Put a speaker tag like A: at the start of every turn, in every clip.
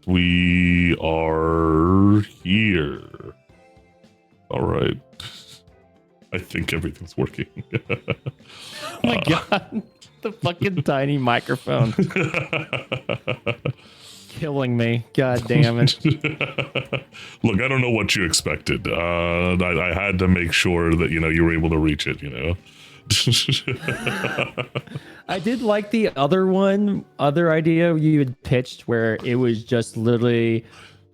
A: We are here. All right. I think everything's working.
B: Oh my god. The fucking tiny microphone. Killing me. God damn it.
A: Look, I don't know what you expected. I had to make sure that, you were able to reach it,
B: I did like the other idea you had pitched where it was just literally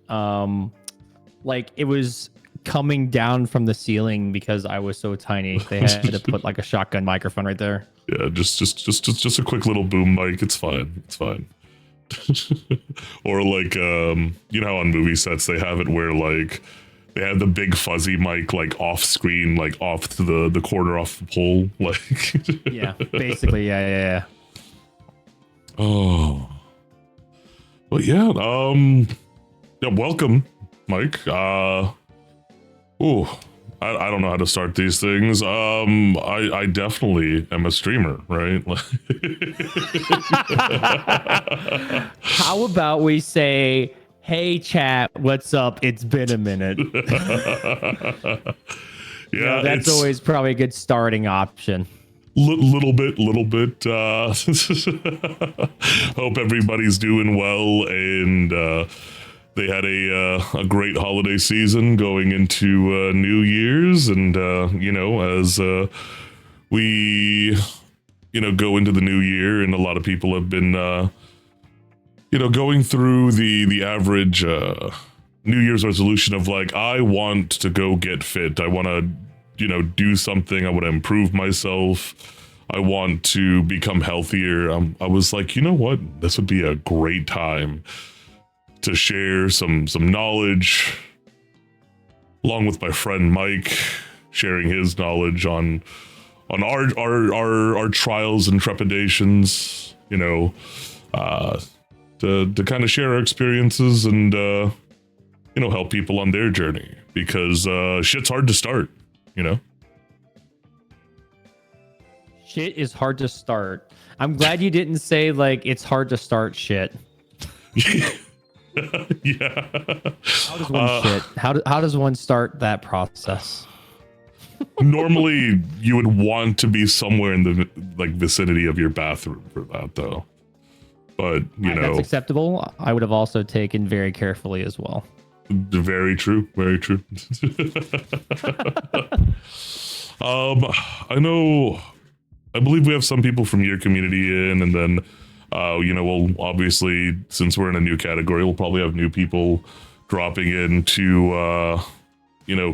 B: like it was coming down from the ceiling because I was so tiny. They had to put like a shotgun microphone right there.
A: Yeah, just a quick little boom mic. It's fine. It's fine. Or like you know how on movie sets they have it where like they have the big fuzzy mic like off screen, like off to the corner off the pole, like
B: yeah, basically, yeah.
A: Oh, but yeah, welcome, Mike. I don't know how to start these things. I definitely am a streamer, right?
B: How about we say, hey chat, what's up? It's been a minute.
A: Yeah,
B: that's always probably a good starting option.
A: Little bit. Hope everybody's doing well, and they had a great holiday season going into New Year's, and as we go into the new year, and a lot of people have been going through the average New Year's resolution of like, I want to go get fit, I want to do something, I want to improve myself, I want to become healthier. I was like, you know what, this would be a great time to share some knowledge along with my friend Mike, sharing his knowledge on our trials and trepidations, to kind of share our experiences and help people on their journey, because shit's hard to start,
B: Shit is hard to start. I'm glad you didn't say like it's hard to start shit.
A: Yeah.
B: How does one start that process?
A: Normally, you would want to be somewhere in the vicinity of your bathroom for that, though. But
B: that's acceptable. I would have also taken very carefully as well.
A: Very true. Very true. I believe we have some people from your community in, and then we'll obviously, since we're in a new category, we'll probably have new people dropping in to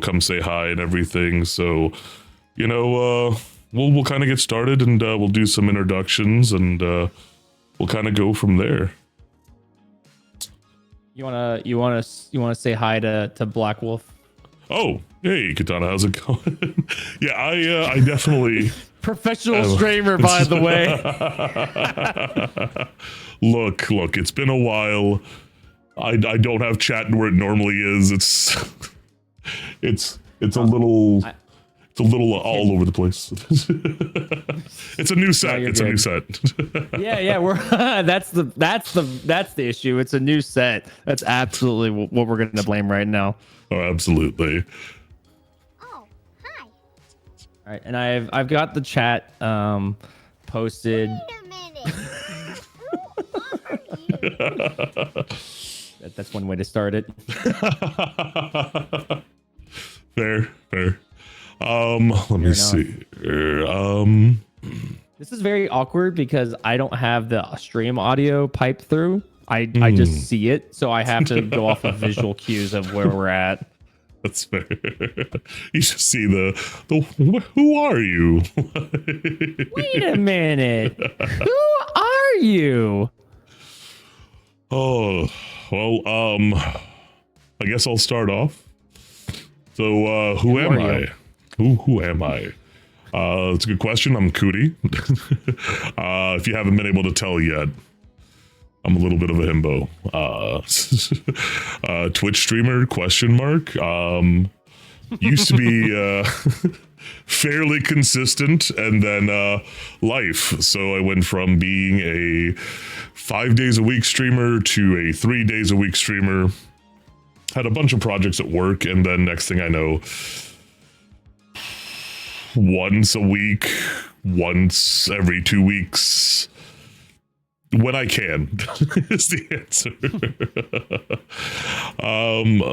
A: come say hi and everything. So we'll kind of get started, and we'll do some introductions, and we'll kind of go from there.
B: You wanna say hi to Black Wolf?
A: Oh, hey Katana, how's it going? Yeah, I definitely
B: professional streamer, by the way.
A: Look, it's been a while. I don't have chat where it normally is. It's a little all over the place. It's a new set. It's a new set.
B: Yeah. We're that's the issue. It's a new set. That's absolutely what we're gonna blame right now.
A: Oh, absolutely.
C: Oh, hi.
B: All right, and I've got the chat posted.
C: Wait a minute. Who are you?
B: That's one way to start it.
A: Fair. Let me see.
B: This is very awkward because I don't have the stream audio piped through. I just see it, so I have to go off of visual cues of where we're at.
A: That's fair. You just see the who are you?
B: Wait a minute. Who are you?
A: Oh, well, I guess I'll start off. So, who am I? Who am I? It's a good question. I'm Cootie. If you haven't been able to tell yet, I'm a little bit of a himbo. Twitch streamer, ? Used to be fairly consistent, and then life. So I went from being a 5 days a week streamer to a 3 days a week streamer. Had a bunch of projects at work, and then next thing I know, once a week, once every 2 weeks, when I can, is the answer.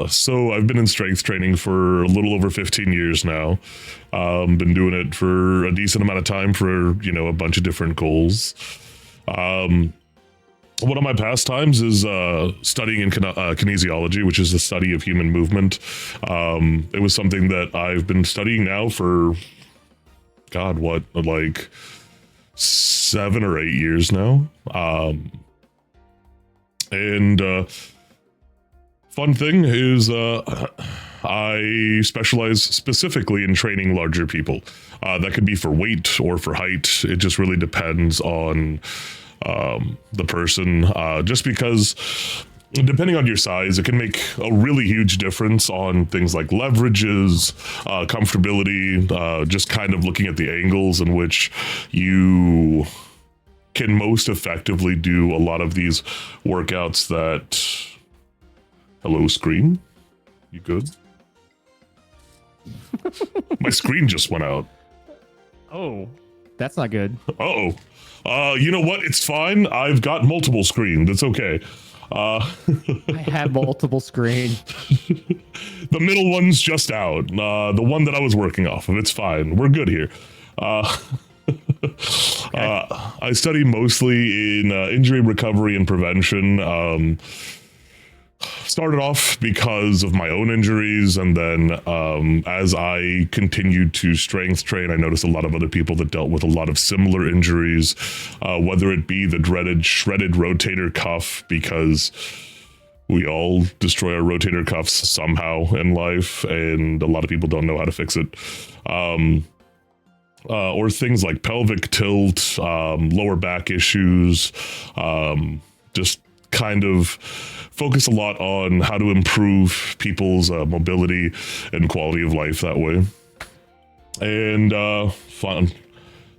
A: So I've been in strength training for a little over 15 years now. Been doing it for a decent amount of time for, a bunch of different goals. One of my pastimes is studying in kinesiology, which is the study of human movement. It was something that I've been studying now for, like 7 or 8 years now. Fun thing is I specialize specifically in training larger people. That could be for weight or for height. It just really depends on the person, just because depending on your size, it can make a really huge difference on things like leverages, comfortability, just kind of looking at the angles in which you can most effectively do a lot of these workouts that... Hello, screen? You good? My screen just went out.
B: Oh, that's not good.
A: Uh-oh. You know what? It's fine. I've got multiple screens. It's okay.
B: I have multiple screen.
A: The middle one's just out. The one that I was working off of. It's fine. We're good here.
B: Okay.
A: I study mostly in injury recovery and prevention. Started off because of my own injuries, and then as I continued to strength train, I noticed a lot of other people that dealt with a lot of similar injuries, whether it be the dreaded shredded rotator cuff, because we all destroy our rotator cuffs somehow in life, and a lot of people don't know how to fix it. Or things like pelvic tilt, lower back issues, just kind of focus a lot on how to improve people's mobility and quality of life that way. And fun,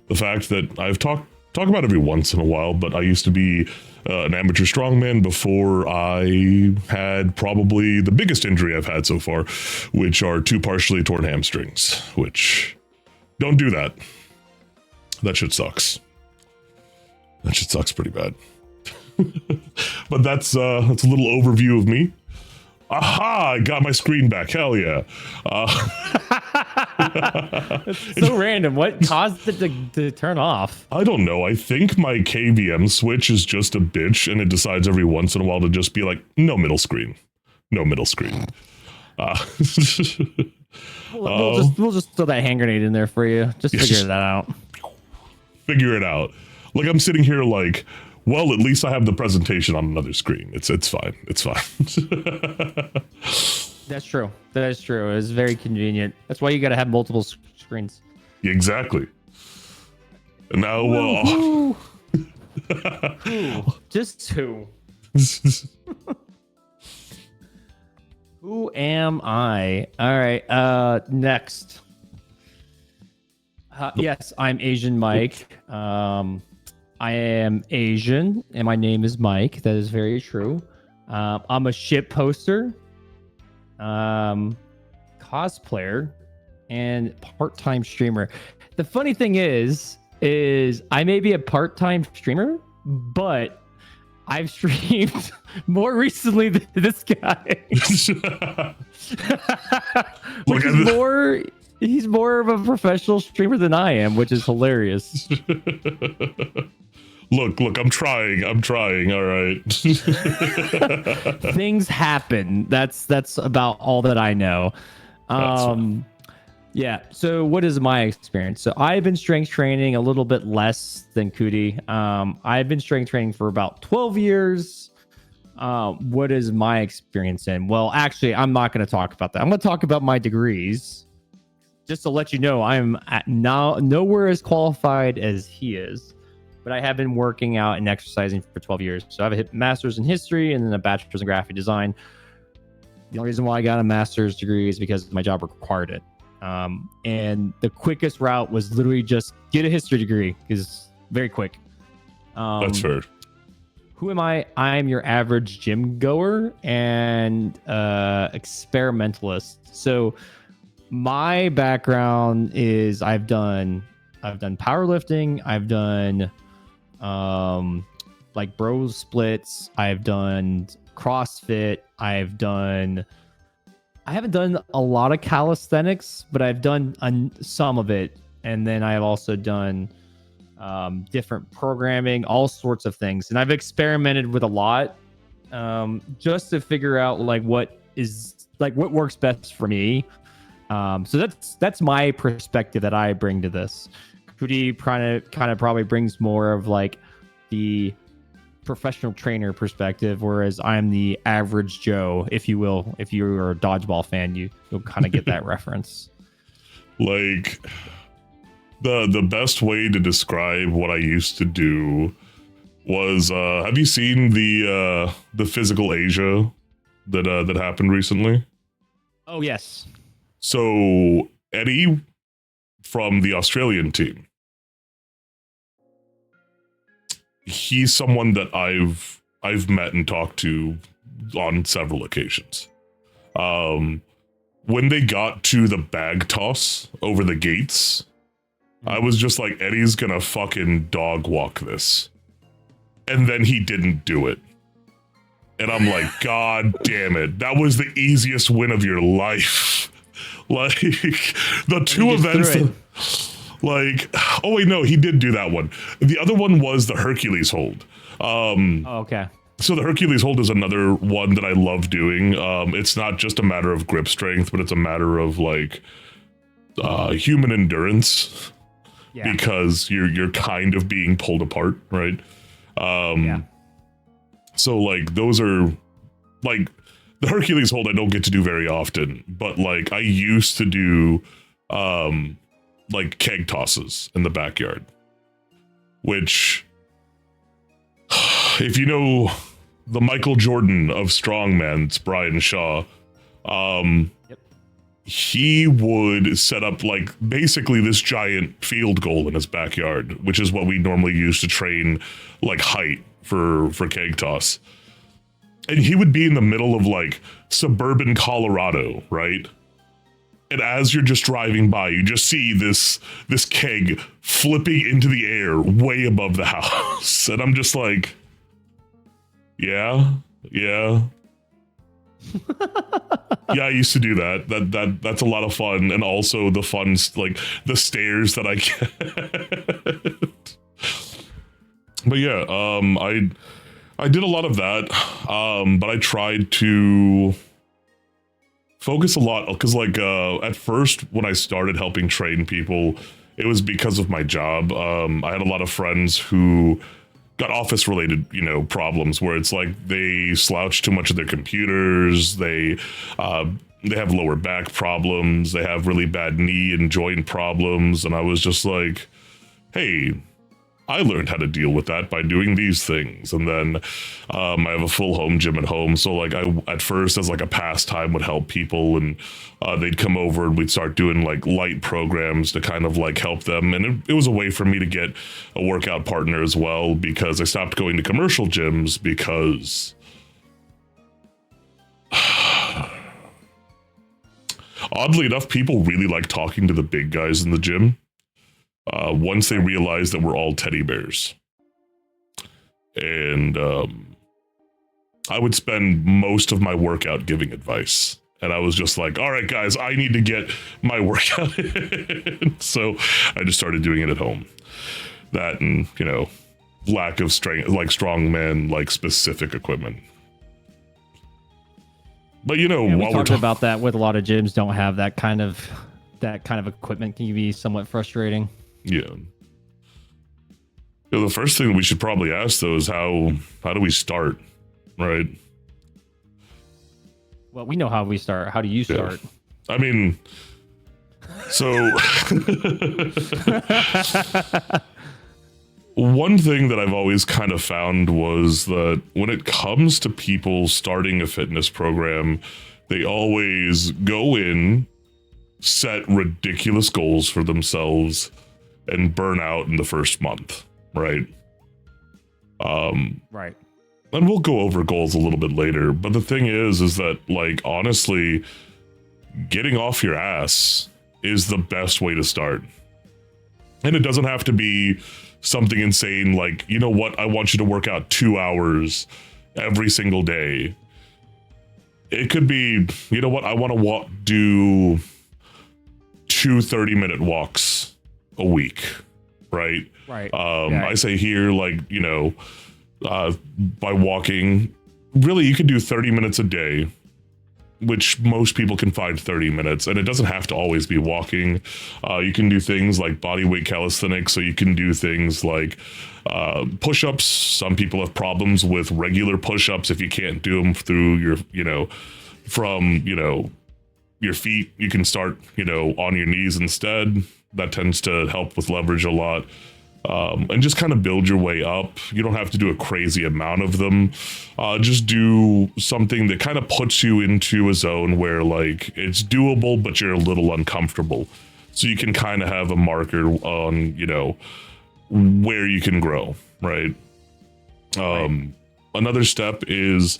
A: the fact that I've talk about every once in a while, but I used to be an amateur strongman before I had probably the biggest injury I've had so far, which are 2 partially torn hamstrings, which don't do that. That shit sucks. That shit sucks pretty bad. But that's a little overview of me. Aha! I got my screen back. Hell yeah!
B: It's so random. What caused it to turn off?
A: I don't know. I think my KVM switch is just a bitch, and it decides every once in a while to just be like, no middle screen, no middle screen.
B: We'll just throw that hand grenade in there for you. Just figure that out.
A: Figure it out. Like I'm sitting here like, well, at least I have the presentation on another screen. It's fine. It's fine.
B: That's true. That is true. It's very convenient. That's why you got to have multiple screens.
A: Exactly. And now,
B: just 2. Who am I? All right. Next. Yes, I'm Asian Mike. I am Asian, and my name is Mike. That is very true. I'm a ship poster, cosplayer, and part-time streamer. The funny thing is I may be a part-time streamer, but I've streamed more recently than this guy. Which is more... He's more of a professional streamer than I am, which is hilarious.
A: Look, I'm trying. All right.
B: Things happen. That's about all that I know. Yeah. So what is my experience? So I've been strength training a little bit less than Cootie. I've been strength training for about 12 years. What is my experience in? Well, actually, I'm not going to talk about that. I'm going to talk about my degrees. Just to let you know, I'm nowhere as qualified as he is, but I have been working out and exercising for 12 years. So I have a master's in history and then a bachelor's in graphic design. The only reason why I got a master's degree is because my job required it. And the quickest route was literally just get a history degree, because very quick.
A: That's fair.
B: Who am I? I'm your average gym goer and experimentalist. So my background is I've done powerlifting, I've done like bros splits, I've done CrossFit, I haven't done a lot of calisthenics, but I've done some of it. And then I've also done different programming, all sorts of things. And I've experimented with a lot just to figure out like what works best for me. So that's my perspective that I bring to this. Cootie kind of probably brings more of like the professional trainer perspective, whereas I'm the average Joe, if you will. If you're a dodgeball fan, you'll kind of get that reference.
A: Like the best way to describe what I used to do was have you seen the physical Asia that happened recently?
B: Oh yes.
A: So Eddie from the Australian team, he's someone that I've met and talked to on several occasions. When they got to the bag toss over the gates, I was just like, Eddie's gonna fucking dog walk this. And then he didn't do it. And I'm like, God damn it. That was the easiest win of your life. Like, the two events that, like, oh wait, no, he did do that one. The other one was the Hercules hold.
B: Okay.
A: So the Hercules hold is another one that I love doing. It's not just a matter of grip strength, but it's a matter of like human endurance. Yeah. Because you're kind of being pulled apart, right? Yeah. So like those are like the Hercules hold I don't get to do very often, but like I used to do like keg tosses in the backyard, which if you know the Michael Jordan of strongman, it's Brian Shaw. Yep. He would set up like basically this giant field goal in his backyard, which is what we normally use to train like height for keg toss. And he would be in the middle of like suburban Colorado, right? And as you're just driving by, you just see this keg flipping into the air way above the house. And I'm just like, yeah. Yeah, I used to do that. That's a lot of fun, and also the fun, like the stairs that I get. But yeah, I did a lot of that, but I tried to focus a lot because, like, at first when I started helping train people, it was because of my job. I had a lot of friends who got office related, problems where it's like they slouch too much of their computers. They have lower back problems. They have really bad knee and joint problems. And I was just like, hey, I learned how to deal with that by doing these things. And then I have a full home gym at home. So like I, at first as like a pastime, would help people, and they'd come over and we'd start doing like light programs to kind of like help them. And it was a way for me to get a workout partner as well, because I stopped going to commercial gyms because oddly enough, people really like talking to the big guys in the gym. Once they realize that we're all teddy bears. And I would spend most of my workout giving advice. And I was just like, all right, guys, I need to get my workout in. So I just started doing it at home. That and, lack of strength, like strongman, like specific equipment. But,
B: we talked about that with a lot of gyms don't have that kind of equipment. Can be somewhat frustrating.
A: Yeah. The first thing we should probably ask though is how do we start, right?
B: Well, we know how we start. How do you start?
A: I mean, so one thing that I've always kind of found was that when it comes to people starting a fitness program, they always go in set ridiculous goals for themselves and burn out in the first month, right?
B: Right.
A: And we'll go over goals a little bit later, but the thing is that, like, honestly, getting off your ass is the best way to start. And it doesn't have to be something insane like, you know what, I want you to work out 2 hours every single day. It could be, you know what, I want to do 2 30-minute walks a week, right?
B: Right. Yeah.
A: I say here, like, you know, by walking, really, you could do 30 minutes a day, which most people can find 30 minutes, and it doesn't have to always be walking. You can do things like body weight calisthenics, so you can do things like push-ups. Some people have problems with regular push-ups if you can't do them through your, you know, from, you know, your feet. You can start, you know, on your knees instead. That tends to help with leverage a lot. And just kind of build your way up. You don't have to do a crazy amount of them. Just do something that kind of puts you into a zone where, like, it's doable, but you're a little uncomfortable. So you can kind of have a marker on, you know, where you can grow, right? Another step is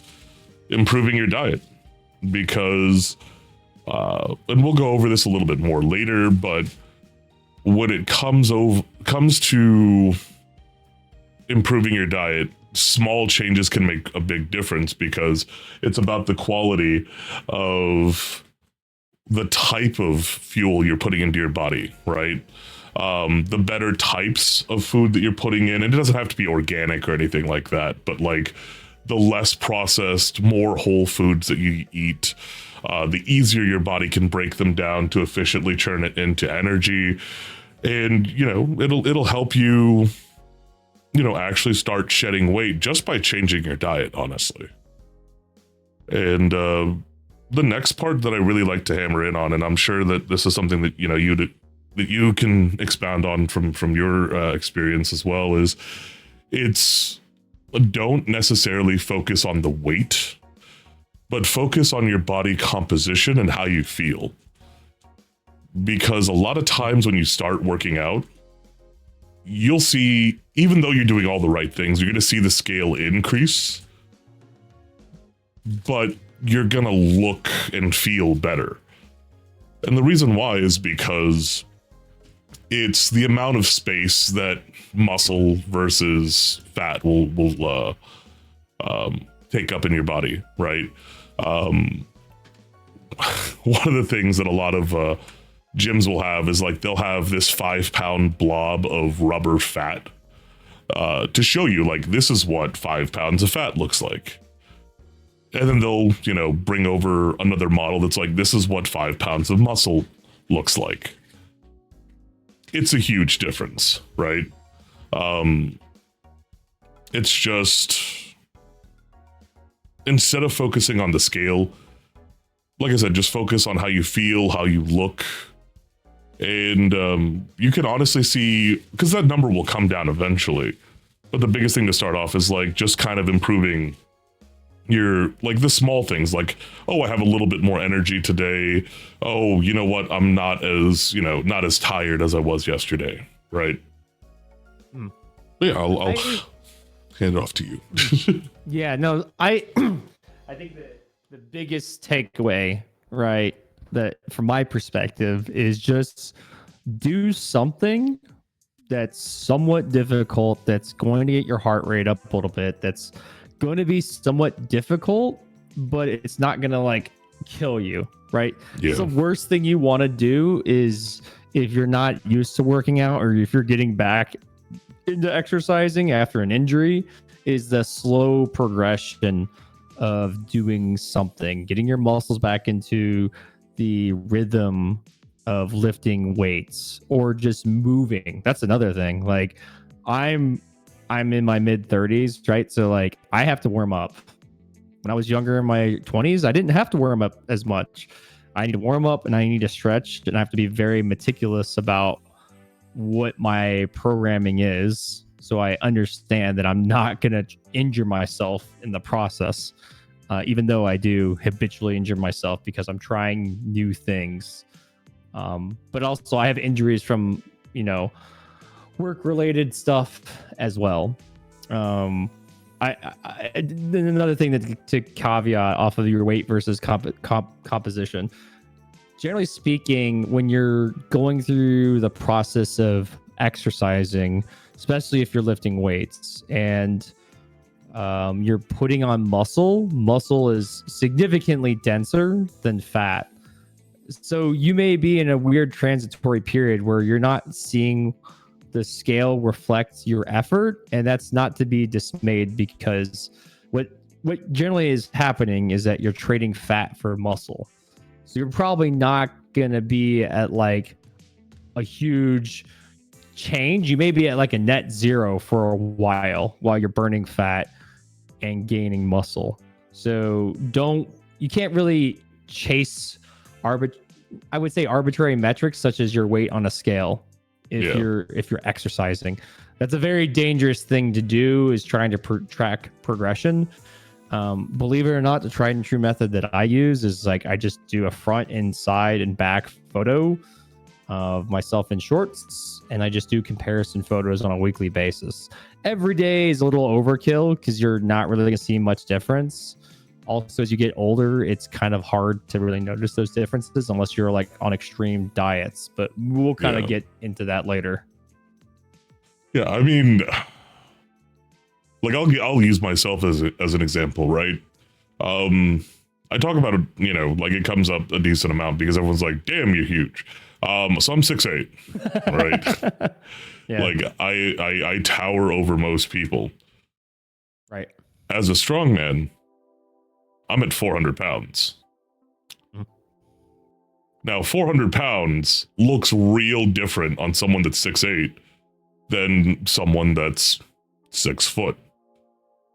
A: improving your diet, because, and we'll go over this a little bit more later, but when it comes to improving your diet, small changes can make a big difference, because it's about the quality of the type of fuel you're putting into your body, right? The better types of food that you're putting in, and it doesn't have to be organic or anything like that, but like the less processed, more whole foods that you eat, the easier your body can break them down to efficiently turn it into energy. And, you know, it'll help you, you know, actually start shedding weight just by changing your diet, honestly. And the next part that I really like to hammer in on, and I'm sure that this is something that, you know, that you can expound on from your experience as well, is it's don't necessarily focus on the weight, but focus on your body composition and how you feel. Because a lot of times when you start working out, you'll see, even though you're doing all the right things, you're going to see the scale increase, but you're going to look and feel better. And the reason why is because it's the amount of space that muscle versus fat will take up in your body, right? One of the things that a lot of gyms will have is, like, they'll have this 5-pound blob of rubber fat to show you, like, this is what 5 pounds of fat looks like. And then they'll, you know, bring over another model that's like, this is what 5 pounds of muscle looks like. It's a huge difference, right? It's just, instead of focusing on the scale, like I said, just focus on how you feel, how you look. And you can honestly see, because that number will come down eventually. But the biggest thing to start off is, like, just kind of improving your, like, the small things, like, oh, I have a little bit more energy today. Oh, you know what? I'm not as, you know, not as tired as I was yesterday. Right. Yeah, I'll hand it off to you.
B: Yeah, no, I think that the biggest takeaway, right, that from my perspective is just do something that's somewhat difficult, that's going to get your heart rate up a little bit, that's going to be somewhat difficult, but it's not going to, like, kill you, right?
A: Yeah.
B: So the worst thing you want to do is, if you're not used to working out, or if you're getting back into exercising after an injury, is the slow progression of doing something, getting your muscles back into the rhythm of lifting weights or just moving. That's another thing. Like, I'm in my mid 30s, right? So, like, I have to warm up. When I was younger in my 20s, I didn't have to warm up as much. I need to warm up and I need to stretch, and I have to be very meticulous about what my programming is, so I understand that I'm not going to injure myself in the process, even though I do habitually injure myself because I'm trying new things But also I have injuries from, work related stuff as well. Then another thing that to caveat off of your weight versus composition. Generally speaking, when you're going through the process of exercising, especially if you're lifting weights and you're putting on muscle is significantly denser than fat. So you may be in a weird transitory period where you're not seeing the scale reflect your effort, and that's not to be dismayed, because what generally is happening is that you're trading fat for muscle. So you're probably not going to be at like a huge change. You may be at like a net zero for a while you're burning fat and gaining muscle. So you can't really chase I would say arbitrary metrics such as your weight on a scale if you're exercising. That's a very dangerous thing to do, is trying to track progression. Believe it or not, the tried and true method that I use is like I just do a front and side and back photo of myself in shorts, and I just do comparison photos on a weekly basis. Every day is a little overkill because you're not really going to see much difference. Also, as you get older, it's kind of hard to really notice those differences unless you're like on extreme diets, but we'll kind of get into that later.
A: Yeah, I mean, like I'll use myself as an example, right? I talk about it, like it comes up a decent amount because everyone's like, "Damn, you're huge." So I'm 6'8", right?
B: Yeah.
A: Like I tower over most people.
B: Right.
A: As a strongman, I'm at 400 pounds. Now, 400 pounds looks real different on someone that's 6'8" than someone that's 6 foot,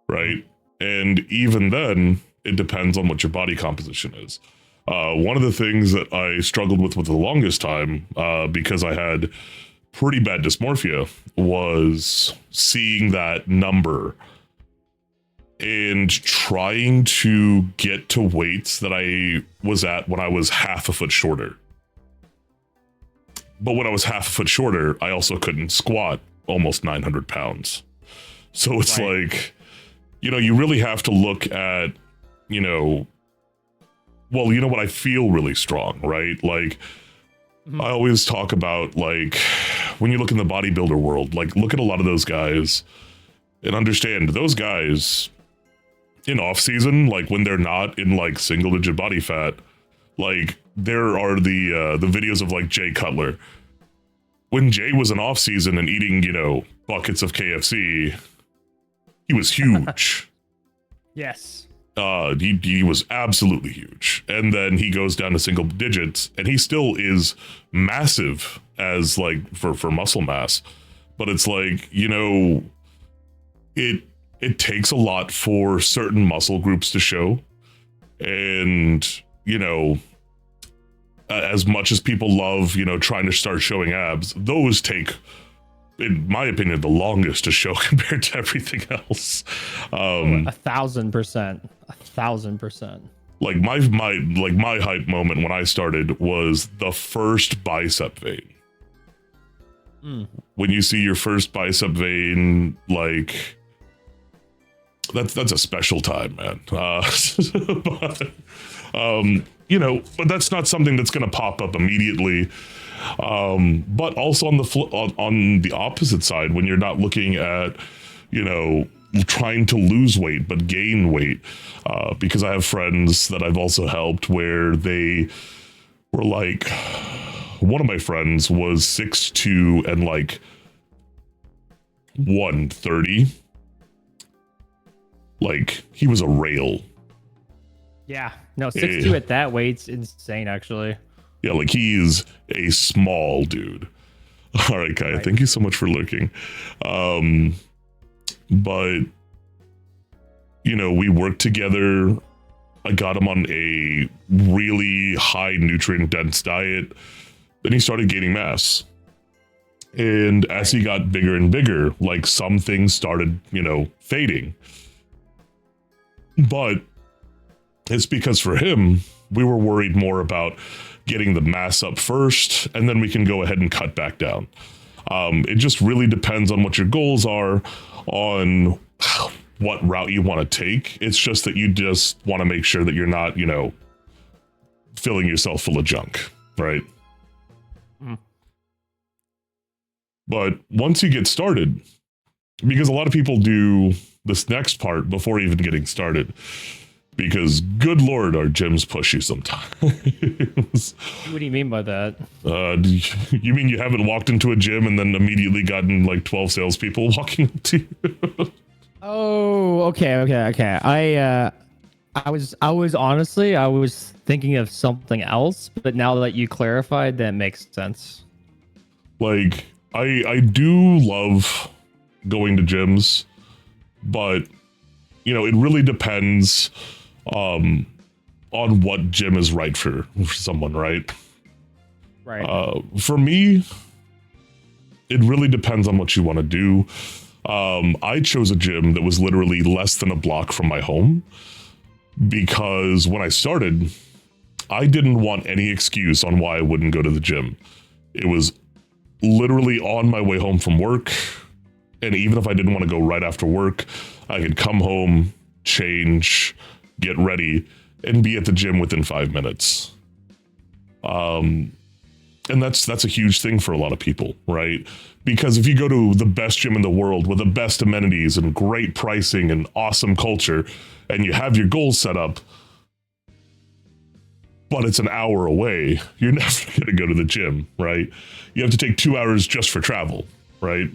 A: right? And even then, it depends on what your body composition is. One of the things that I struggled with the longest time, because I had pretty bad dysmorphia, was seeing that number and trying to get to weights that I was at when I was half a foot shorter. But when I was half a foot shorter, I also couldn't squat almost 900 pounds. So it's like, you really have to look at, what I feel really strong, right? Like, I always talk about, like, when you look in the bodybuilder world, like, look at a lot of those guys and understand those guys in off season, like when they're not in like single digit body fat, like there are the videos of like Jay Cutler. When Jay was in off season and eating, buckets of KFC, he was huge.
B: Yes.
A: He was absolutely huge. And then he goes down to single digits and he still is massive as like for muscle mass. But it's like, it takes a lot for certain muscle groups to show. And, as much as people love, trying to start showing abs, those take, in my opinion, the longest to show compared to everything else.
B: 1,000%. 1,000%.
A: Like my hype moment when I started was the first bicep vein. When you see your first bicep vein, like, that's a special time, man. But that's not something that's going to pop up immediately. But also on the opposite side, when you're not looking at, trying to lose weight but gain weight, because I have friends that I've also helped where they were like, one of my friends was 6'2" and like 130. Like, he was a rail.
B: Yeah. No, 6'2" at that weight's insane, actually.
A: Yeah, like, he is a small dude. All right, Kai, thank you so much for lurking. But, we worked together. I got him on a really high nutrient-dense diet. Then he started gaining mass. And as he got bigger and bigger, like, some things started, fading. But It's because for him, we were worried more about getting the mass up first, and then we can go ahead and cut back down. It just really depends on what your goals are, on what route you want to take. It's just that you just want to make sure that you're not, filling yourself full of junk, right?
B: Mm.
A: But once you get started, because a lot of people do this next part before even getting started, because good Lord, our gyms push you sometimes.
B: What do you mean by that?
A: You mean you haven't walked into a gym and then immediately gotten like 12 salespeople walking up to you?
B: Oh, okay. I was honestly, I was thinking of something else, but now that you clarified, that makes sense.
A: Like, I do love going to gyms, but it really depends on what gym is right for someone, right?
B: Right.
A: For me, it really depends on what you want to do. I chose a gym that was literally less than a block from my home because when I started, I didn't want any excuse on why I wouldn't go to the gym. It was literally on my way home from work. And even if I didn't want to go right after work, I could come home, change, get ready, and be at the gym within 5 minutes. And that's a huge thing for a lot of people, right? Because if you go to the best gym in the world with the best amenities and great pricing and awesome culture, and you have your goals set up, but it's an hour away, you're never going to go to the gym, right? You have to take 2 hours just for travel, right?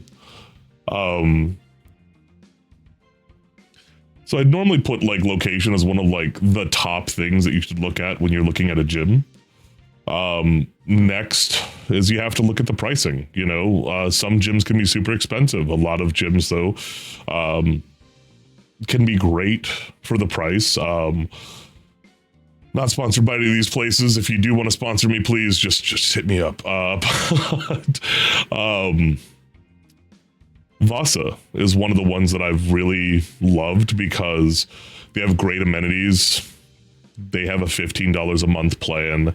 A: So I'd normally put like location as one of like the top things that you should look at when you're looking at a gym. Next is you have to look at the pricing. Some gyms can be super expensive. A lot of gyms though, can be great for the price. Not sponsored by any of these places. If you do want to sponsor me, please just hit me up. Vasa is one of the ones that I've really loved because they have great amenities. They have a $15 a month plan.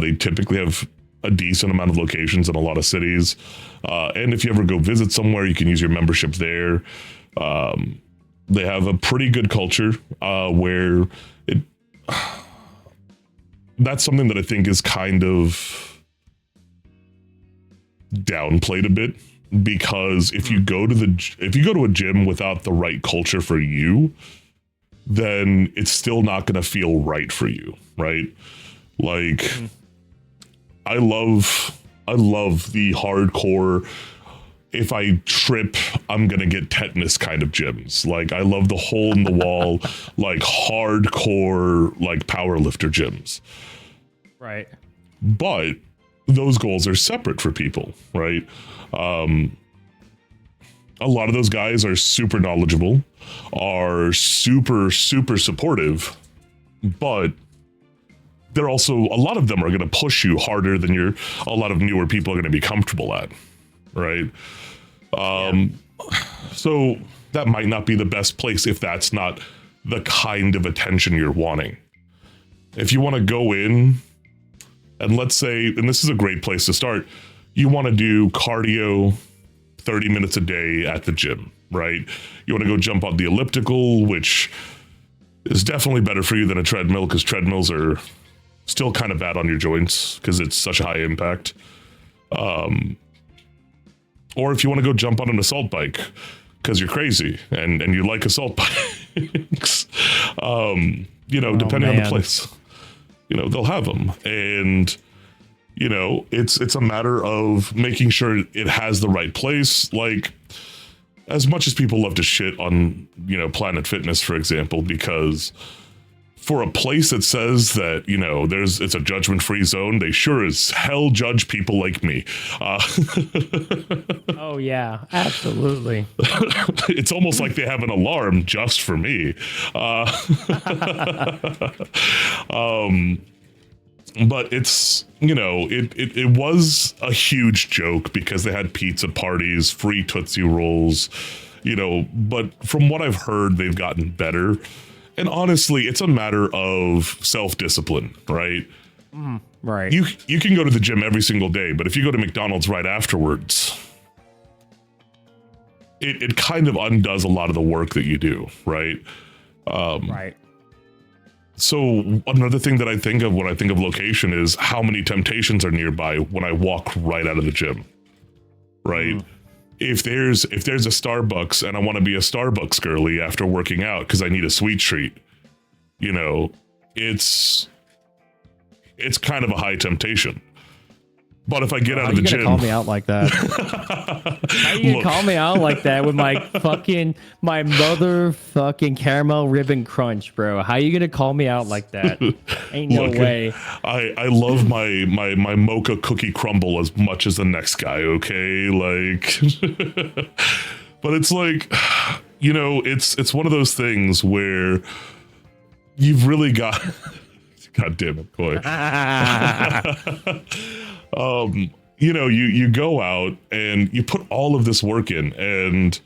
A: They typically have a decent amount of locations in a lot of cities. And if you ever go visit somewhere, you can use your membership there. They have a pretty good culture where that's something that I think is kind of downplayed a bit. Because if you go to a gym without the right culture for you, then it's still not going to feel right for you, right? Like, I love the hardcore, if I trip, I'm going to get tetanus kind of gyms. Like, I love the hole in the wall, like hardcore, like powerlifter gyms.
B: Right.
A: But those goals are separate for people, right? A lot of those guys are super knowledgeable, are super, super supportive, but they're also, a lot of them are going to push you harder than a lot of newer people are going to be comfortable at, right? So that might not be the best place if that's not the kind of attention you're wanting. If you want to go in and let's say, and this is a great place to start, you want to do cardio 30 minutes a day at the gym, right? You want to go jump on the elliptical, which is definitely better for you than a treadmill because treadmills are still kind of bad on your joints because it's such a high impact. Or if you want to go jump on an assault bike because you're crazy and you like assault bikes, depending on the place, they'll have them. And it's a matter of making sure it has the right place. Like, as much as people love to shit on, Planet Fitness, for example, because for a place that says that, it's a judgment-free zone, they sure as hell judge people like me.
B: Oh, yeah, absolutely.
A: It's almost like they have an alarm just for me. But it's, it was a huge joke because they had pizza parties, free Tootsie Rolls, but from what I've heard, they've gotten better. And honestly, it's a matter of self-discipline, right?
B: Right.
A: You can go to the gym every single day, but if you go to McDonald's right afterwards, it kind of undoes a lot of the work that you do, right?
B: Right.
A: So another thing that I think of when I think of location is how many temptations are nearby when I walk right out of the gym, right? If there's a Starbucks and I want to be a Starbucks girly after working out because I need a sweet treat, you know, it's kind of a high temptation. But if I get out of the gym,
B: call me out like that? How you gonna call me out like that with my motherfucking caramel ribbon crunch, bro? How you gonna call me out like that? Ain't no way.
A: I love my mocha cookie crumble as much as the next guy. Okay, like, but it's like, you know, it's one of those things where you've really got. God damn it, Coy. You know, you go out and you put all of this work in, and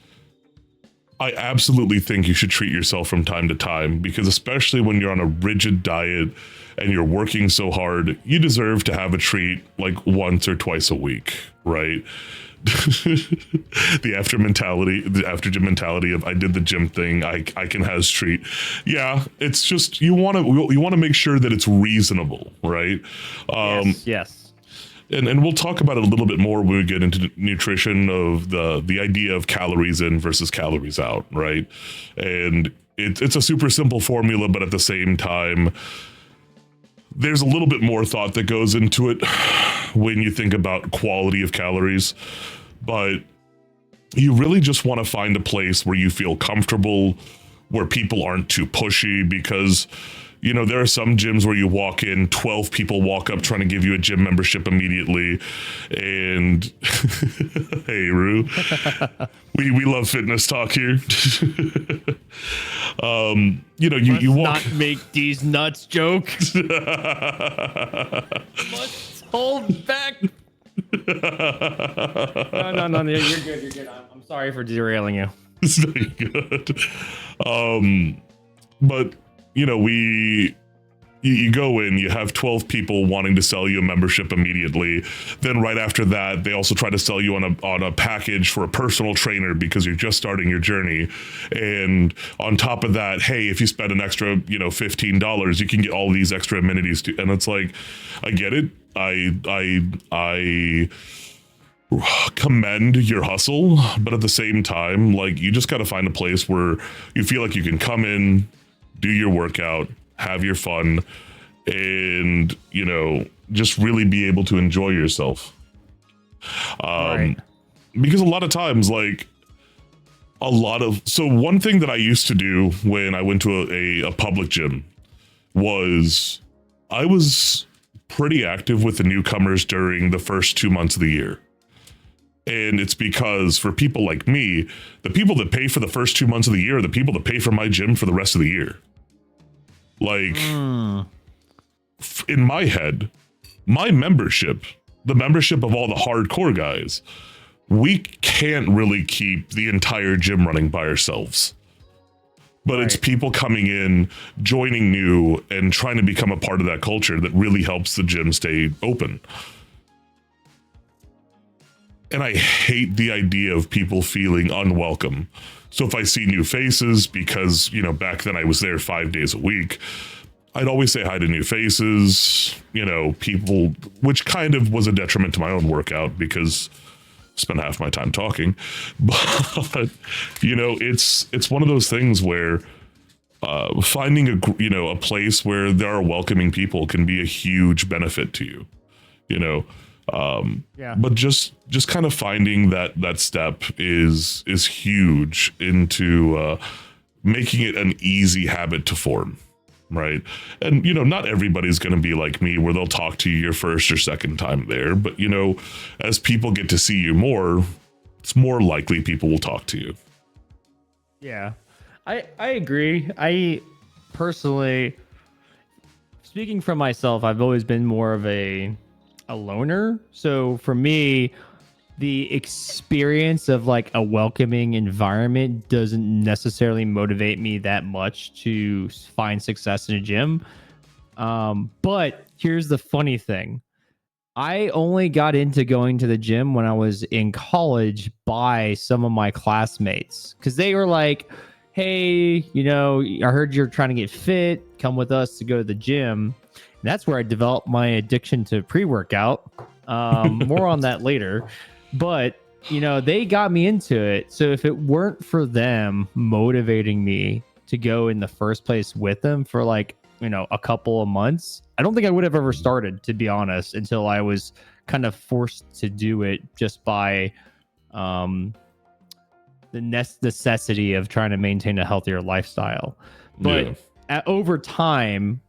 A: I absolutely think you should treat yourself from time to time, because especially when you're on a rigid diet and you're working so hard, you deserve to have a treat like once or twice a week, right? the after gym mentality of I did the gym thing, I can has treat. Yeah, it's just you want to make sure that it's reasonable, right?
B: Yes.
A: And we'll talk about it a little bit more when we get into nutrition, of the idea of calories in versus calories out, right? And it's a super simple formula, but at the same time, there's a little bit more thought that goes into it when you think about quality of calories. But you really just want to find a place where you feel comfortable, where people aren't too pushy, because you know, there are some gyms where you walk in, 12 people walk up trying to give you a gym membership immediately. And hey, Rue, we love fitness talk here. You know, you walk.
B: Not make these nuts jokes. Let's hold back. No, you're good. I'm sorry for derailing you.
A: It's not good. But you know, you go in, you have 12 people wanting to sell you a membership immediately. Then right after that, they also try to sell you on a package for a personal trainer because you're just starting your journey. And on top of that, hey, if you spend an extra, you know, $15, you can get all these extra amenities too. And it's like, I get it. I commend your hustle, but at the same time, like, you just got to find a place where you feel like you can come in, do your workout, have your fun, and, you know, just really be able to enjoy yourself.
B: Right.
A: Because a lot of times, like, so one thing that I used to do when I went to a public gym was I was pretty active with the newcomers during the first 2 months of the year. And it's because for people like me, the people that pay for the first 2 months of the year are the people that pay for my gym for the rest of the year. Like, in my head, my membership, the membership of all the hardcore guys, we can't really keep the entire gym running by ourselves. But It's people coming in, joining new, and trying to become a part of that culture that really helps the gym stay open. And I hate the idea of people feeling unwelcome. So if I see new faces, because, you know, back then I was there 5 days a week, I'd always say hi to new faces, you know, people, which kind of was a detriment to my own workout because I spent half my time talking. But, you know, it's one of those things where finding a place where there are welcoming people can be a huge benefit to you, you know. But just kind of finding that step is huge into making it an easy habit to form, right? And you know, not everybody's going to be like me where they'll talk to you your first or second time there, but you know, as people get to see you more, it's more likely people will talk to you.
B: Yeah, I agree. I personally, speaking for myself, I've always been more of a loner. So for me, the experience of like a welcoming environment doesn't necessarily motivate me that much to find success in a gym. But here's the funny thing. I only got into going to the gym when I was in college by some of my classmates because they were like, hey, I heard you're trying to get fit. Come with us to go to the gym. And that's where I developed my addiction to pre-workout. More on that later. But, they got me into it. So if it weren't for them motivating me to go in the first place with them for like, a couple of months, I don't think I would have ever started, to be honest, until I was kind of forced to do it just by the necessity of trying to maintain a healthier lifestyle. But over time,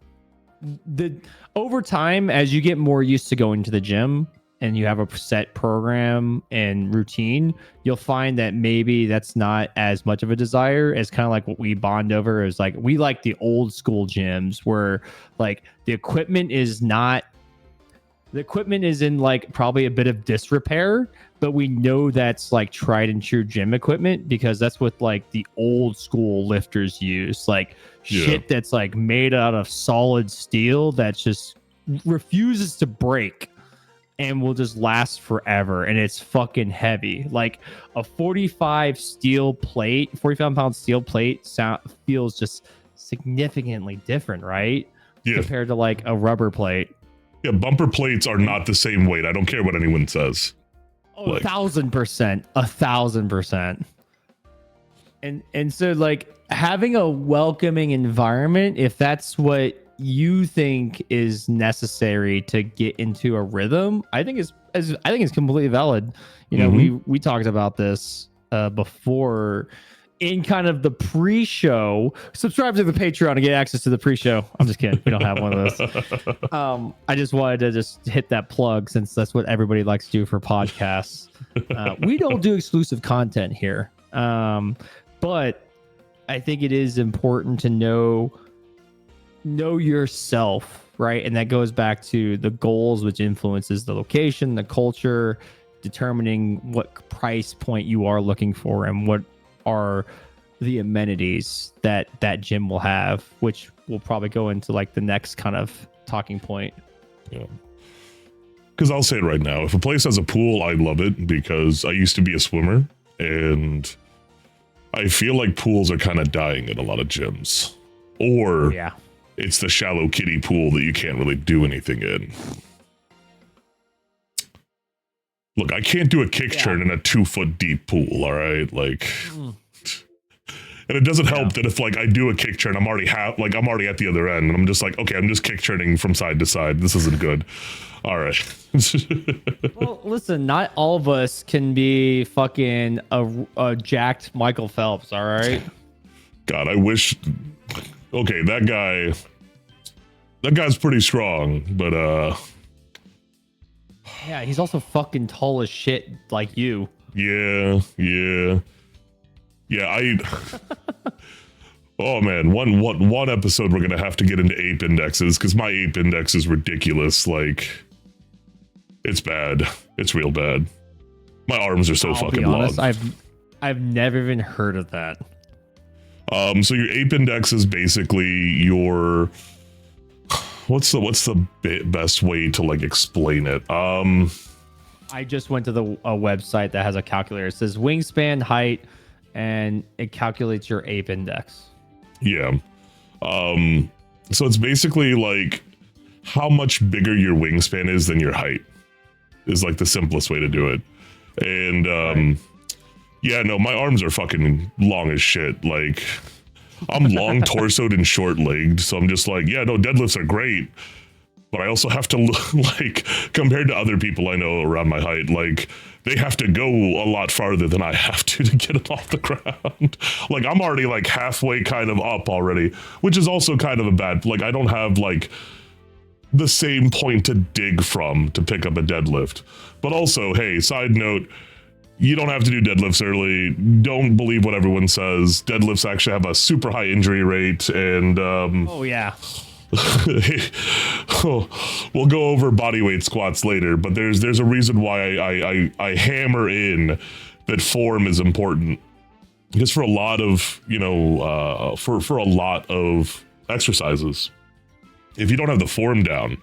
B: as you get more used to going to the gym and you have a set program and routine, you'll find that maybe that's not as much of a desire as kind of like what we bond over is like, we like the old school gyms where like the equipment is in like probably a bit of disrepair, but we know that's like tried and true gym equipment because that's what like the old school lifters use, like shit that's like made out of solid steel that just refuses to break and will just last forever. And it's fucking heavy. Like a 45 pound steel plate feels just significantly different, right? Compared to like a rubber plate.
A: Yeah, bumper plates are not the same weight. I don't care what anyone says.
B: Oh, 1,000%. And so like having a welcoming environment, if that's what you think is necessary to get into a rhythm, I think it's completely valid. We talked about this before in kind of the pre-show. Subscribe to the Patreon to get access to the pre-show. I'm just kidding. We don't have one of those. I just wanted to just hit that plug since that's what everybody likes to do for podcasts. We don't do exclusive content here. But I think it is important to know yourself, right? And that goes back to the goals, which influences the location, the culture, determining what price point you are looking for and what are the amenities that gym will have, which will probably go into like the next kind of talking point.
A: Yeah. Because I'll say it right now, if a place has a pool, I love it because I used to be a swimmer and I feel like pools are kind of dying in a lot of gyms. Or it's the shallow kiddie pool that you can't really do anything in. Look, I can't do a kick turn in a 2-foot deep pool, all right? Like, and it doesn't help that if like I do a kick turn, I'm already at the other end, and I'm just like, okay, I'm just kick turning from side to side. This isn't good. All right.
B: Well, listen, not all of us can be fucking a jacked Michael Phelps, all right?
A: God, I wish. Okay, that guy's pretty strong, but
B: yeah, he's also fucking tall as shit like you.
A: Yeah. Oh man, one episode we're gonna have to get into ape indexes because my ape index is ridiculous. Like, it's bad. It's real bad. My arms are so fucking long.
B: I've never even heard of that.
A: So your ape index is basically your what's the best way to like explain it?
B: I just went to a website that has a calculator. It says wingspan, height, and it calculates your ape index.
A: Yeah. So it's basically like how much bigger your wingspan is than your height is like the simplest way to do it. And yeah, no, my arms are fucking long as shit. Like, I'm long torsoed and short legged, so I'm just like, yeah, no, deadlifts are great, but I also have to like, compared to other people I know around my height, like they have to go a lot farther than I have to get it off the ground. Like I'm already like halfway kind of up already, which is also kind of a bad, like I don't have like the same point to dig from to pick up a deadlift. But also, hey, side note, you don't have to do deadlifts early. Don't believe what everyone says. Deadlifts actually have a super high injury rate, and
B: oh yeah,
A: we'll go over bodyweight squats later, but there's a reason why I hammer in that form is important. Because for a lot of, for a lot of exercises, if you don't have the form down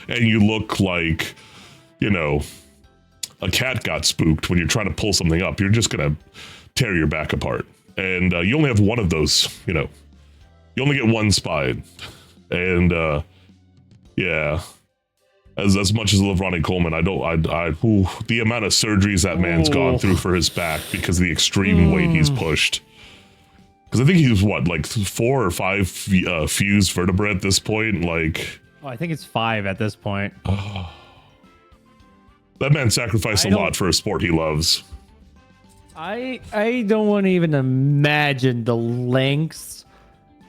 A: and you look like, a cat got spooked when you're trying to pull something up, you're just going to tear your back apart. And you only have one of those, you only get one spine. And yeah, as much as I love Ronnie Coleman, the amount of surgeries that man's gone through for his back because of the extreme weight he's pushed. Because I think he's like 4 or 5 fused vertebrae at this point. Like,
B: I think it's 5 at this point.
A: That man sacrificed a lot for a sport he loves.
B: I don't want to even imagine the lengths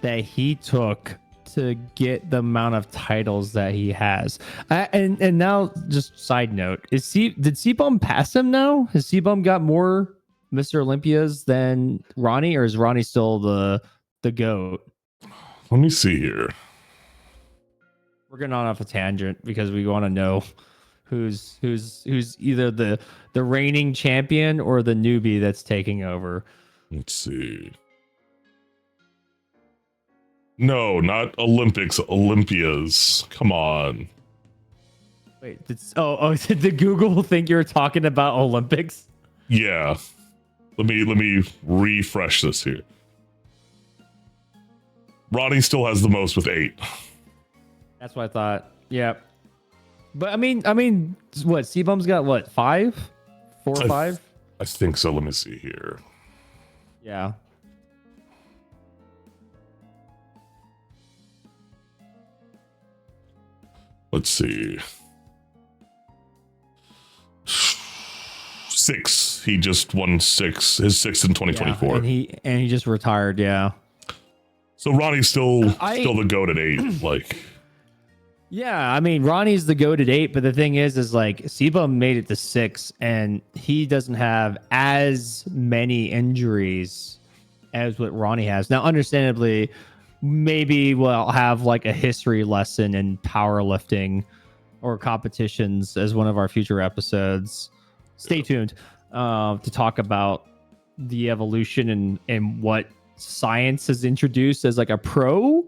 B: that he took to get the amount of titles that he has. And now, just side note, did C-Bum pass him now? Has C-Bum got more Mr. Olympias than Ronnie, or is Ronnie still the GOAT?
A: Let me see here.
B: We're getting on off a tangent because we want to know who's either the reigning champion or the newbie that's taking over.
A: Let's see. No, not Olympics, Olympias. Come on.
B: Wait, did the Google think you were talking about Olympics?
A: Yeah. Let me refresh this here. Ronnie still has the most with 8.
B: That's what I thought. Yeah. But I mean, what? C-Bum's got what? 5? 4 or 5?
A: I think so. Let me see here.
B: Yeah.
A: Let's see. 6. He just won 6. His 6th in 2024.
B: Yeah, and he just retired. Yeah.
A: So Ronnie's still the GOAT at 8. Like.
B: Yeah, I mean, Ronnie's the GOAT at 8, but the thing is like C-Bum made it to 6, and he doesn't have as many injuries as what Ronnie has. Now, understandably, maybe we'll have like a history lesson in powerlifting or competitions as one of our future episodes. Stay tuned to talk about the evolution and what science has introduced as like a pro,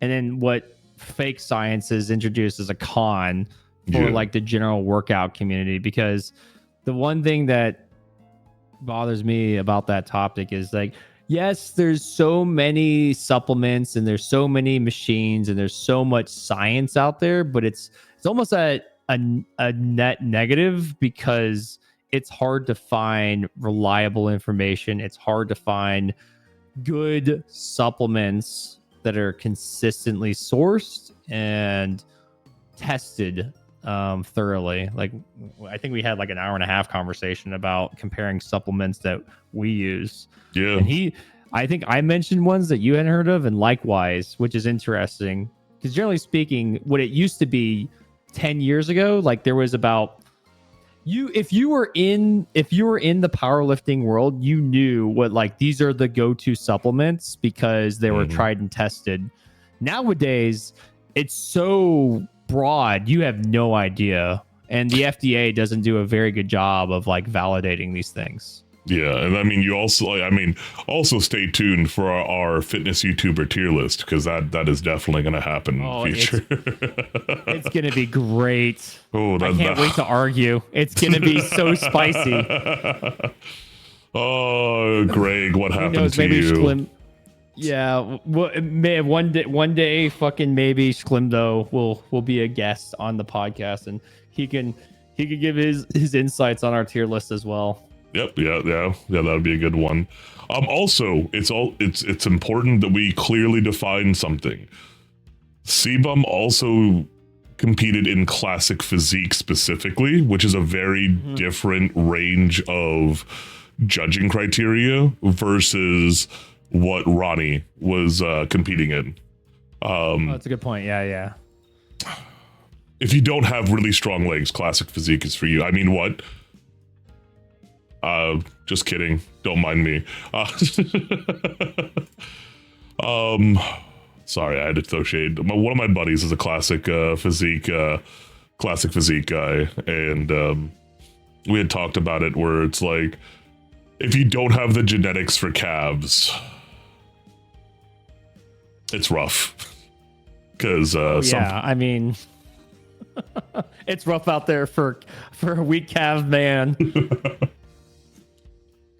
B: and then what fake science is introduced as a con for like the general workout community. Because the one thing that bothers me about that topic is like, yes, there's so many supplements and there's so many machines and there's so much science out there, but it's almost a net negative, because it's hard to find reliable information. It's hard to find good supplements that are consistently sourced and tested thoroughly. Like, I think we had like an hour and a half conversation about comparing supplements that we use.
A: Yeah.
B: And I think I mentioned ones that you hadn't heard of, and likewise, which is interesting because generally speaking, what it used to be 10 years ago, like there was about if you were in the powerlifting world, you knew what like these are the go-to supplements because they were tried and tested. Nowadays, it's so broad, you have no idea, and the FDA doesn't do a very good job of like validating these things.
A: Yeah, and I mean, you also stay tuned for our fitness YouTuber tier list, because that is definitely going to happen in the future.
B: It's going to be great.
A: Oh,
B: I can't wait to argue. It's going to be so spicy.
A: Oh, Greg, what happened to you?
B: Yeah, one day, fucking maybe Schlimdo will be a guest on the podcast, and he can give his insights on our tier list as well.
A: Yep, yeah, that would be a good one. Also, it's important that we clearly define something. C-Bum also competed in classic physique specifically, which is a very different range of judging criteria versus what Ronnie was competing in.
B: That's a good point. Yeah.
A: If you don't have really strong legs, classic physique is for you. I mean, what? Just kidding. Don't mind me. Sorry, I had to associate. One of my buddies is a classic physique guy, and we had talked about it where it's like, if you don't have the genetics for calves, it's rough. Because
B: I mean, it's rough out there for a weak calf man.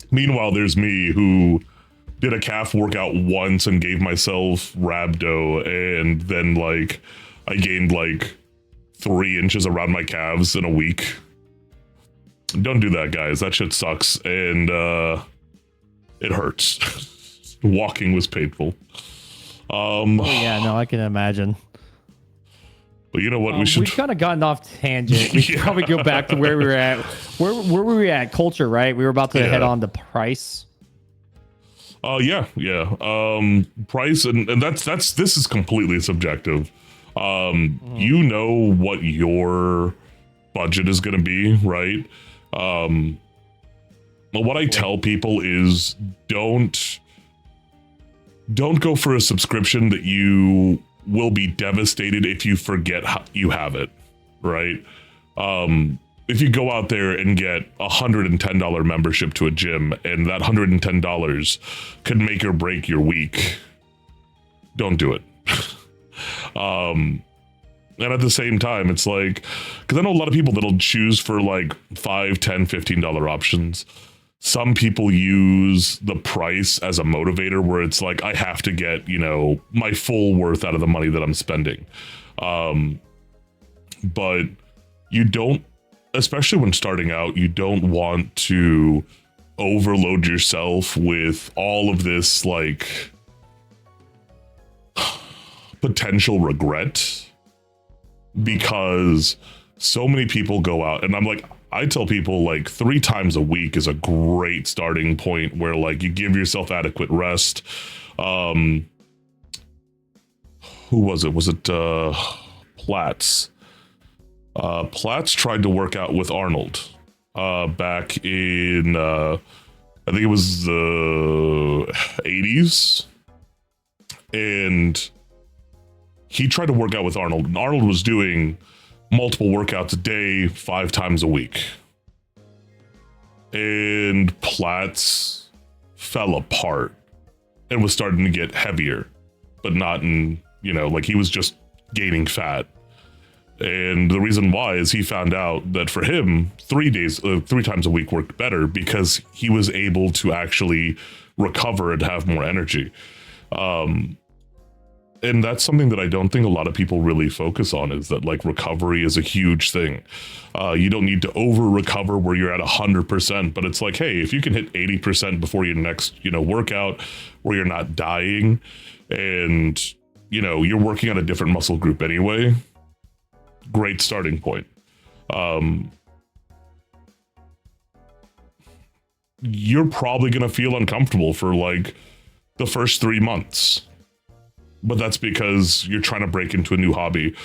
A: Meanwhile, there's me who did a calf workout once and gave myself rhabdo, and then like I gained like 3 inches around my calves in a week. Don't do that, guys. That shit sucks, and it hurts. Walking was painful.
B: Yeah, no, I can imagine.
A: But you know what? We've
B: kind of gotten off tangent. We should probably go back to where we were at. Where were we at? Culture, right? We were about to head on to price.
A: Yeah. Price, and this is completely subjective. You know what your budget is going to be, right? But what I tell people is don't go for a subscription that you will be devastated if you forget how you have it, right? If you go out there and get $110 membership to a gym and that $110 could make or break your week, don't do it. And at the same time, it's like, because I know a lot of people that'll choose for like $5, $10, $15 options. Some people use the price as a motivator where it's like, I have to get, my full worth out of the money that I'm spending. But you don't, especially when starting out, you don't want to overload yourself with all of this like potential regret, because so many people go out, and I tell people like 3 times a week is a great starting point where like you give yourself adequate rest. Who was it? Was it Platts? Platts tried to work out with Arnold back in I think it was the 80s, and he tried to work out with Arnold, and Arnold was doing multiple workouts a day, 5 times a week. And Platts fell apart and was starting to get heavier, but not in, like he was just gaining fat. And the reason why is he found out that for him, 3 times a week worked better because he was able to actually recover and have more energy. And that's something that I don't think a lot of people really focus on, is that like recovery is a huge thing. You don't need to over recover where you're at 100%, but it's like, hey, if you can hit 80% before your next, workout where you're not dying and, you're working on a different muscle group anyway, great starting point. You're probably going to feel uncomfortable for like the first 3 months. But that's because you're trying to break into a new hobby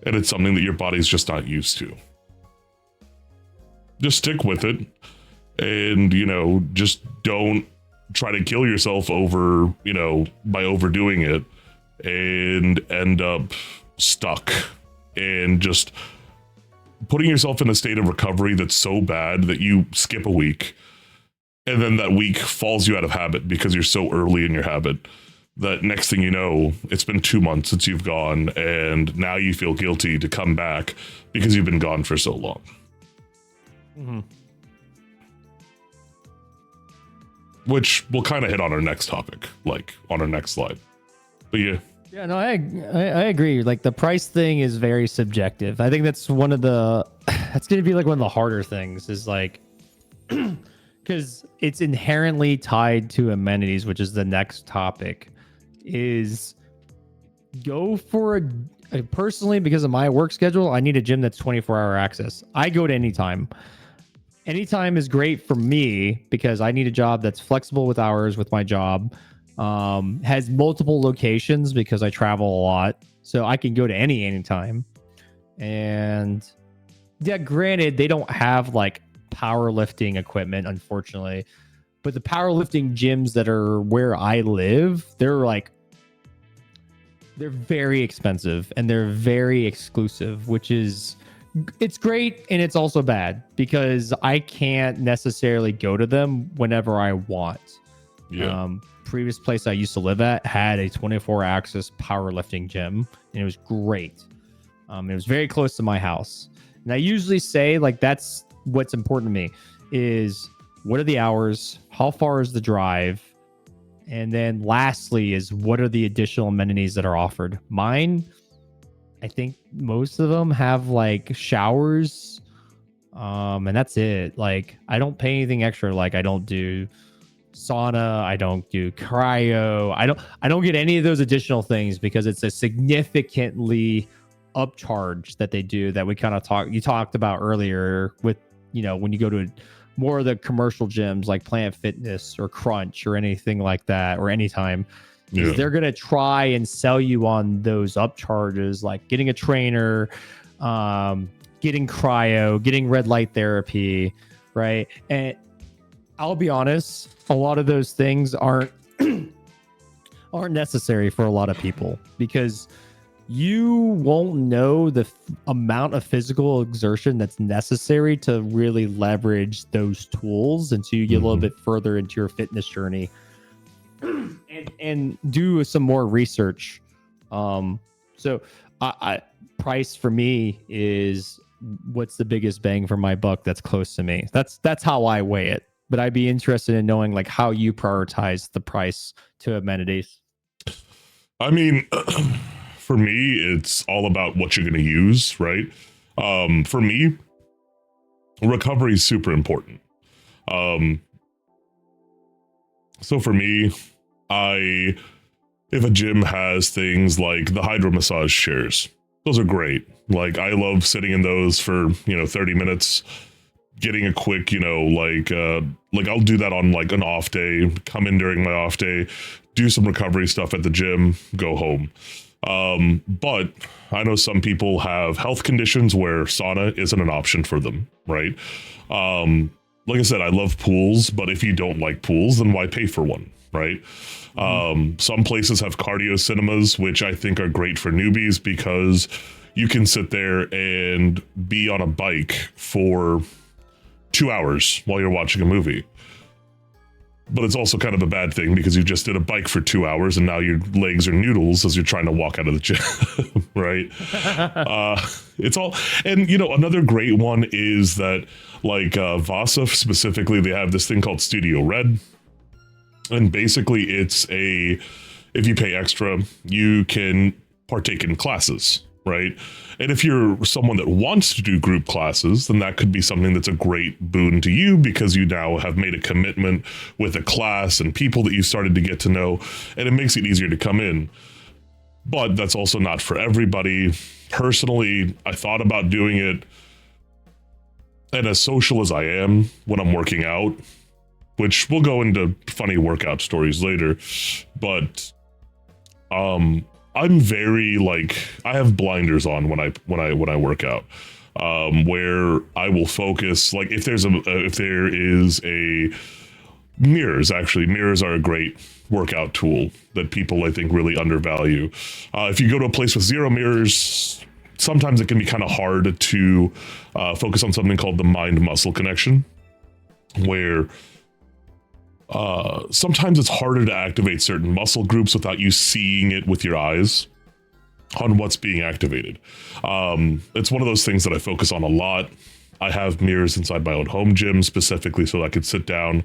A: and it's something that your body's just not used to. Just stick with it and, just don't try to kill yourself over, by overdoing it and end up stuck and just putting yourself in a state of recovery that's so bad that you skip a week and then that week falls you out of habit because you're so early in your habit. That next thing you know, it's been 2 months since you've gone, and now you feel guilty to come back because you've been gone for so long.
B: Mm-hmm.
A: Which we'll kind of hit on our next topic, like on our next slide. But yeah.
B: Yeah, no, I agree. Like the price thing is very subjective. I think that's that's going to be like one of the harder things is like, because it's inherently tied to amenities, which is the next topic. Is go for personally, because of my work schedule, I need a gym that's 24-hour access. I go to anytime. Anytime is great for me because I need a job that's flexible with hours with my job, has multiple locations because I travel a lot, so I can go to anytime. And yeah, granted, they don't have like powerlifting equipment, unfortunately, but the powerlifting gyms that are where I live, they're like they're very expensive and they're very exclusive, which is it's great and it's also bad because I can't necessarily go to them whenever I want.
A: Yeah.
B: Previous place I used to live at had a 24 axis powerlifting gym and it was great. It was very close to my house. And I usually say like that's what's important to me is what are the hours? How far is the drive? And then lastly is what are the additional amenities that are offered? Mine, I think most of them have like showers. And that's it. Like I don't pay anything extra. Like I don't do sauna, I don't do cryo. I don't get any of those additional things because it's a significantly upcharge that they do that we kind of talked about earlier with, you know, when you go to more of the commercial gyms like Planet Fitness or Crunch or anything like that or Anytime.
A: Yeah.
B: They're going to try and sell you on those upcharges like getting a trainer, getting cryo, getting red light therapy, right? And I'll be honest, a lot of those things aren't necessary for a lot of people because you won't know the amount of physical exertion that's necessary to really leverage those tools until you get a little bit further into your fitness journey and do some more research. So I price for me is what's the biggest bang for my buck that's close to me. That's how I weigh it. But I'd be interested in knowing like how you prioritize the price to amenities.
A: I mean, for me, it's all about what you're going to use, right? For me, recovery is super important. So for me, if a gym has things like the hydro massage chairs, those are great. Like I love sitting in those for, 30 minutes, getting a quick, like I'll do that on like an off day, come in during my off day, do some recovery stuff at the gym, go home. But I know some people have health conditions where sauna isn't an option for them, right? Like I said, I love pools, but if you don't like pools, then why pay for one, right? Some places have cardio cinemas, which I think are great for newbies because you can sit there and be on a bike for 2 hours while you're watching a movie. But it's also kind of a bad thing because you just did a bike for 2 hours and now your legs are noodles as you're trying to walk out of the gym, right? It's all, and another great one is that like Vasa specifically, they have this thing called Studio Red. And basically if you pay extra, you can partake in classes, right? And if you're someone that wants to do group classes, then that could be something that's a great boon to you because you now have made a commitment with a class and people that you started to get to know, and it makes it easier to come in. But that's also not for everybody. Personally, I thought about doing it, and as social as I am when I'm working out, which we'll go into funny workout stories later, but I'm very I have blinders on when I work out, where I will focus. Like if there is a mirrors, actually mirrors are a great workout tool that people I think really undervalue. If you go to a place with zero mirrors, sometimes it can be kind of hard to focus on something called the mind muscle connection, where sometimes it's harder to activate certain muscle groups without you seeing it with your eyes on what's being activated. It's one of those things that I focus on a lot. I have mirrors inside my own home gym specifically so I could sit down,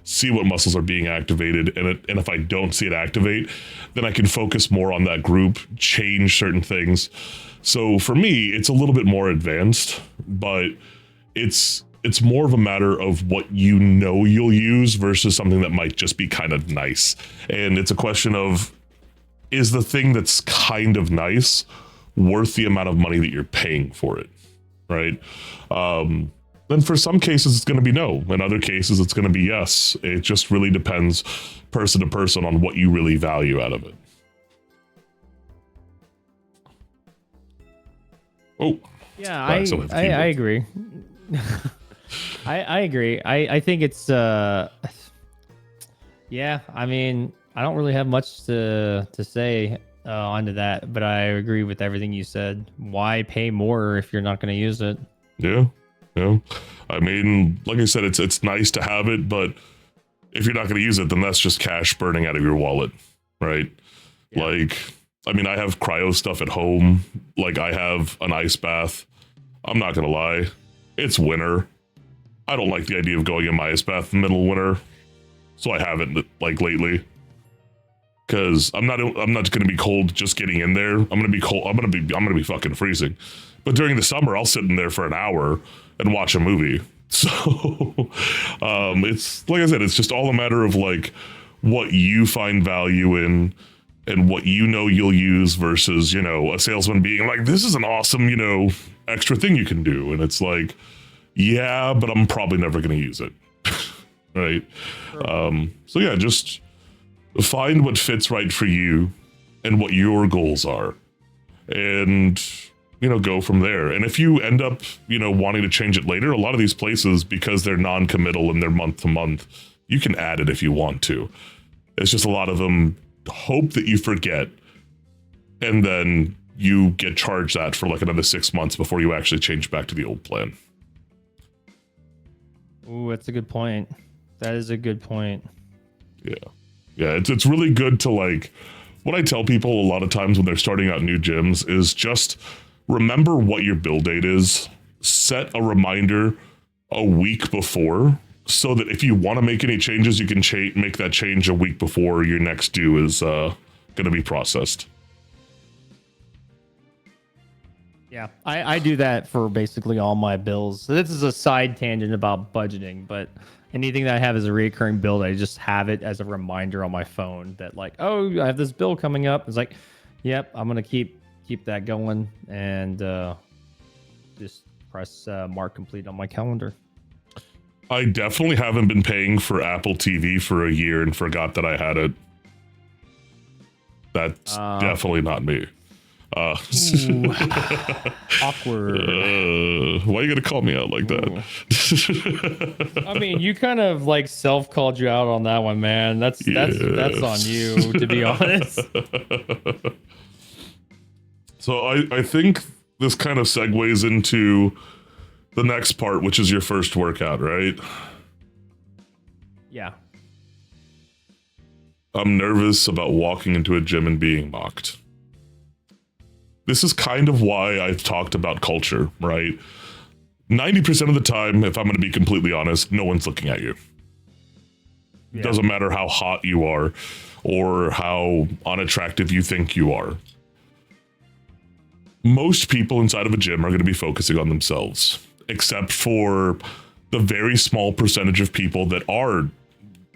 A: see what muscles are being activated, and if I don't see it activate, then I can focus more on that group, change certain things. So for me, it's a little bit more advanced, but it's more of a matter of what you'll use versus something that might just be kind of nice. And it's a question of, is the thing that's kind of nice worth the amount of money that you're paying for it, right? Then for some cases, it's going to be no. In other cases, it's going to be yes. It just really depends person to person on what you really value out of it. Oh.
B: Yeah, I agree. I agree. I think it's yeah, I mean, I don't really have much to say onto that, but I agree with everything you said. Why pay more if you're not going to use it?
A: Yeah. Yeah. I mean, like I said, it's nice to have it, but if you're not going to use it, then that's just cash burning out of your wallet, right?
B: Yeah.
A: Like, I mean, I have cryo stuff at home. Like, I have an ice bath. I'm not going to lie. It's winter. I don't like the idea of going in my ice bath in the middle of winter. So I haven't, like, lately. Because I'm not going to be cold just getting in there. I'm going to be cold. I'm going to be fucking freezing. But during the summer, I'll sit in there for an hour and watch a movie. So it's, like I said, it's just all a matter of like what you find value in and what you know you'll use versus, you know, a salesman being like, this is an awesome, you know, extra thing you can do. And it's like, yeah, but I'm probably never going to use it. Right. Sure. So yeah, just find what fits right for you and what your goals are, and, you know, go from there. And if you end up, you know, wanting to change it later, a lot of these places, because they're non-committal and they're month to month, you can add it if you want to. It's just a lot of them hope that you forget, and then you get charged that for like another 6 months before you actually change back to the old plan.
B: Ooh, that's a good point. That is a good point.
A: Yeah. Yeah, it's really good to, like, what I tell people a lot of times when they're starting out new gyms is just remember what your build date is. Set a reminder a week before so that if you want to make any changes, you can make that change a week before your next due is going to be processed.
B: Yeah, I do that for basically all my bills. So this is a side tangent about budgeting, but anything that I have as a recurring bill, I just have it as a reminder on my phone that, like, oh, I have this bill coming up. It's like, yep, I'm gonna keep that going, and just press mark complete on my calendar.
A: I definitely haven't been paying for Apple TV for a year and forgot that I had it. That's definitely not me.
B: Awkward.
A: Why are you gonna call me out like that?
B: I mean, you kind of like self-called you out on that one, man. That's on you, to be honest.
A: So I think this kind of segues into the next part, which is your first workout, right?
B: Yeah.
A: I'm nervous about walking into a gym and being mocked. This is kind of why I've talked about culture, right? 90% of the time, if I'm going to be completely honest, no one's looking at you. Yeah. Doesn't matter how hot you are or how unattractive you think you are. Most people inside of a gym are going to be focusing on themselves, except for the very small percentage of people that are,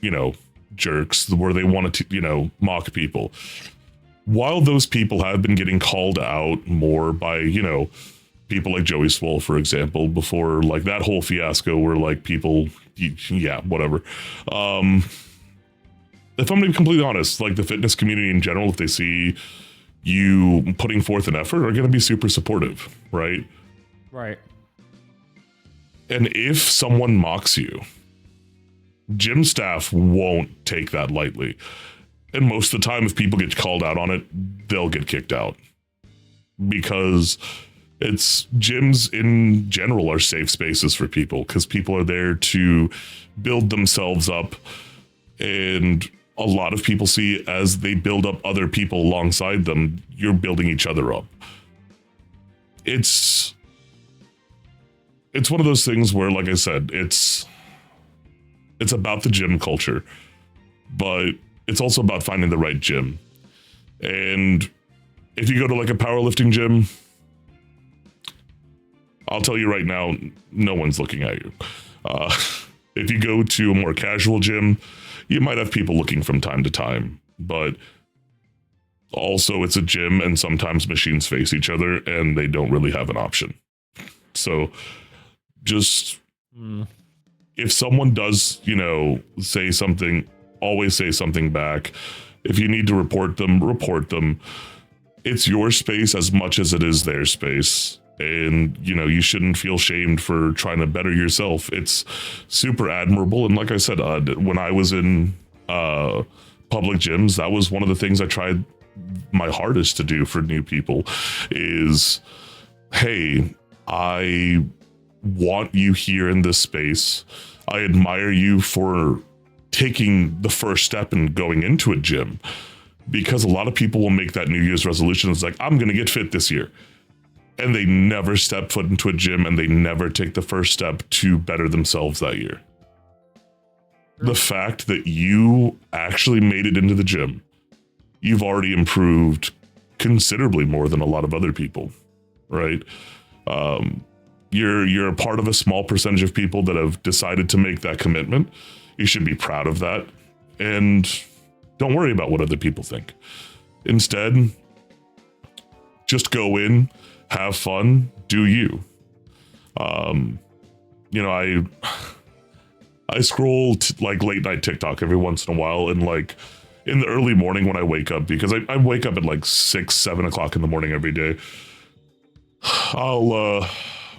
A: you know, jerks, where they want to, you know, mock people. While those people have been getting called out more by, you know, people like Joey Swole, for example, before like that whole fiasco where like people, yeah, whatever. If I'm going to be completely honest, like the fitness community in general, if they see you putting forth an effort, are going to be super supportive, right?
B: Right.
A: And if someone mocks you, gym staff won't take that lightly. And most of the time, if people get called out on it, they'll get kicked out. Because it's gyms in general are safe spaces for people, because people are there to build themselves up. And a lot of people see as they build up other people alongside them, you're building each other up. It's one of those things where, like I said, it's about the gym culture, but it's also about finding the right gym. And if you go to like a powerlifting gym, I'll tell you right now, no one's looking at you. If you go to a more casual gym, you might have people looking from time to time, but also it's a gym and sometimes machines face each other and they don't really have an option. So just if someone does, you know, say something, always say something back. If you need to report them, report them. It's your space as much as it is their space. And, you know, you shouldn't feel shamed for trying to better yourself. It's super admirable. And like I said, when I was in public gyms, that was one of the things I tried my hardest to do for new people is, hey, I want you here in this space. I admire you for taking the first step and going into a gym, because a lot of people will make that New Year's resolution. It's like, I'm going to get fit this year. And they never step foot into a gym, and they never take the first step to better themselves that year. The fact that you actually made it into the gym, you've already improved considerably more than a lot of other people, right? You're a part of a small percentage of people that have decided to make that commitment. You should be proud of that, and don't worry about what other people think. Instead, just go in, have fun, do you. I scroll like late night TikTok every once in a while, and like in the early morning when I wake up, because I wake up at like 6-7 o'clock in the morning every day. I'll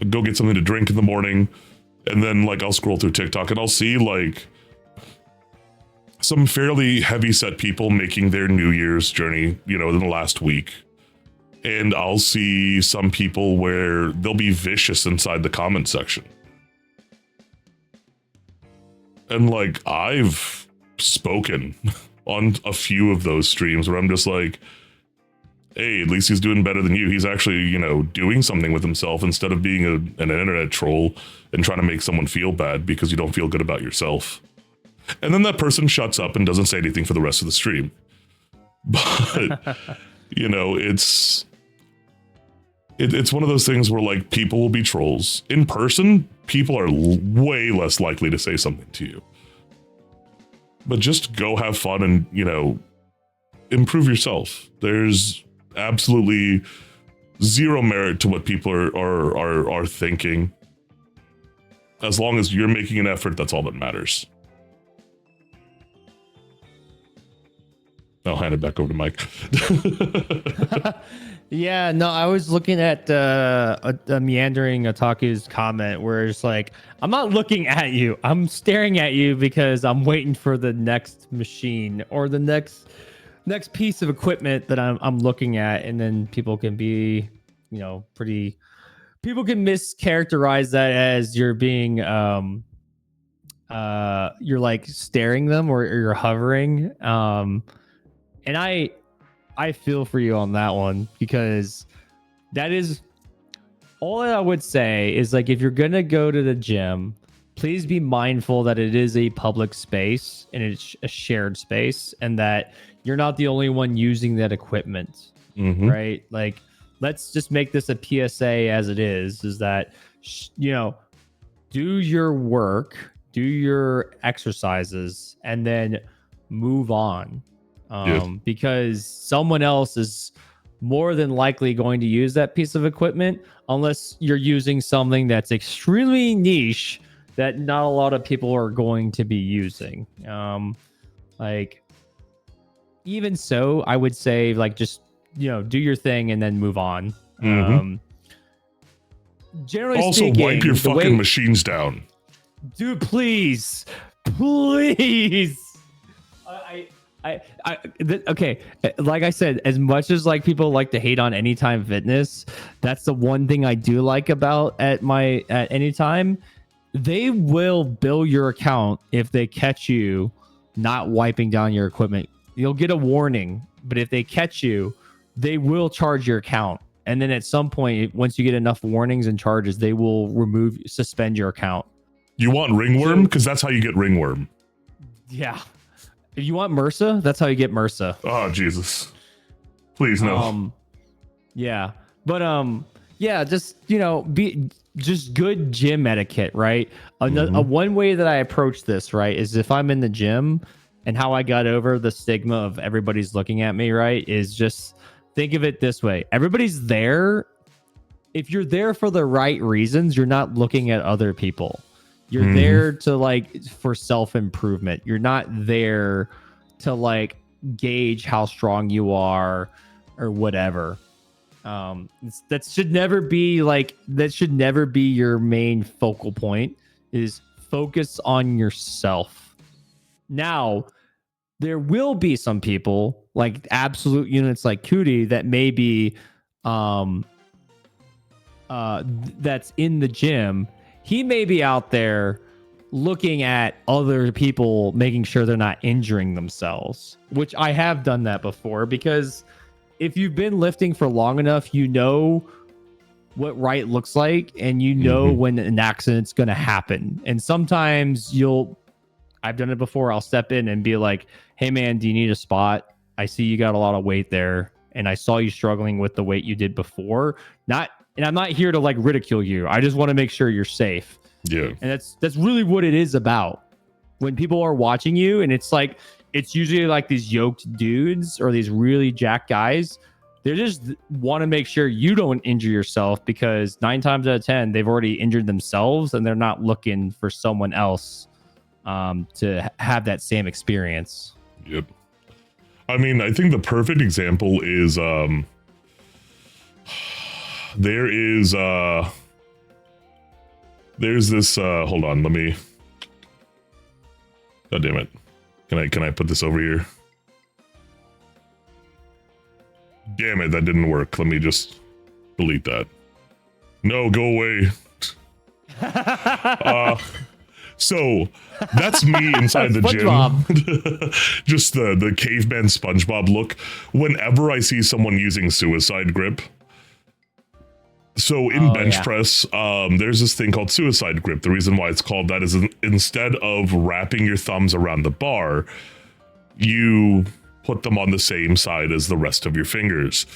A: go get something to drink in the morning, and then like I'll scroll through TikTok and I'll see like some fairly heavy set people making their New Year's journey, in the last week. And I'll see some people where they'll be vicious inside the comment section. And like, I've spoken on a few of those streams where I'm just like, hey, at least he's doing better than you. He's actually, doing something with himself instead of being an internet troll and trying to make someone feel bad because you don't feel good about yourself. And then that person shuts up and doesn't say anything for the rest of the stream. But, it's one of those things where like people will be trolls. In person, people are way less likely to say something to you. But just go have fun and, improve yourself. There's absolutely zero merit to what people are thinking. As long as you're making an effort, that's all that matters. I'll hand it back over to Mike.
B: Yeah, no, I was looking at a meandering otaku's comment where it's like, I'm not looking at you. I'm staring at you because I'm waiting for the next machine or the next piece of equipment that I'm looking at. And then people can be, people can mischaracterize that as you're being, you're like staring them or you're hovering. And I feel for you on that one, because that is all I would say is like, if you're going to go to the gym, please be mindful that it is a public space and it's a shared space, and that you're not the only one using that equipment, right? Like, let's just make this a PSA as it is that, do your work, do your exercises, and then move on. Because someone else is more than likely going to use that piece of equipment, unless you're using something that's extremely niche that not a lot of people are going to be using. Like, even so, I would say like, just, do your thing and then move on. Generally
A: also,
B: speaking,
A: wipe your fucking machines down.
B: Dude, please. Okay, like I said, as much as like people like to hate on Anytime Fitness, that's the one thing I do like about at Anytime. They will bill your account if they catch you not wiping down your equipment. You'll get a warning, but if they catch you, they will charge your account. And then at some point, once you get enough warnings and charges, they will suspend your account.
A: You want ringworm? Because that's how you get ringworm.
B: Yeah. If you want MRSA, that's how you get MRSA.
A: Oh, Jesus. Please, no.
B: Yeah. But, yeah, just, be just good gym etiquette, right? One way that I approach this, right, is if I'm in the gym, and how I got over the stigma of everybody's looking at me, right, is just think of it this way. Everybody's there. If you're there for the right reasons, you're not looking at other people. You're there to like for self-improvement. You're not there to like gauge how strong you are or whatever. That should never be your main focal point. Is focus on yourself. Now, there will be some people like absolute units like Cootie that may be that's in the gym. He may be out there looking at other people, making sure they're not injuring themselves, which I have done that before, because if you've been lifting for long enough, you know what right looks like, and you know when an accident's going to happen. And sometimes I've done it before. I'll step in and be like, hey man, do you need a spot? I see you got a lot of weight there, and I saw you struggling with the weight you did before. And I'm not here to like ridicule you. I just want to make sure you're safe.
A: Yeah.
B: And that's really what it is about. When people are watching you, and it's usually like these yoked dudes or these really jacked guys. They just want to make sure you don't injure yourself, because 9 times out of 10, they've already injured themselves, and they're not looking for someone else to have that same experience.
A: Yep. I mean, I think the perfect example is there's this hold on, let me, god damn it, can I put this over here? Damn it, that didn't work. Let me just delete that. No, go away. So that's me inside the gym. Just the caveman SpongeBob look. Whenever I see someone using suicide grip. So in bench press, there's this thing called suicide grip. The reason why it's called that is instead of wrapping your thumbs around the bar, you put them on the same side as the rest of your fingers.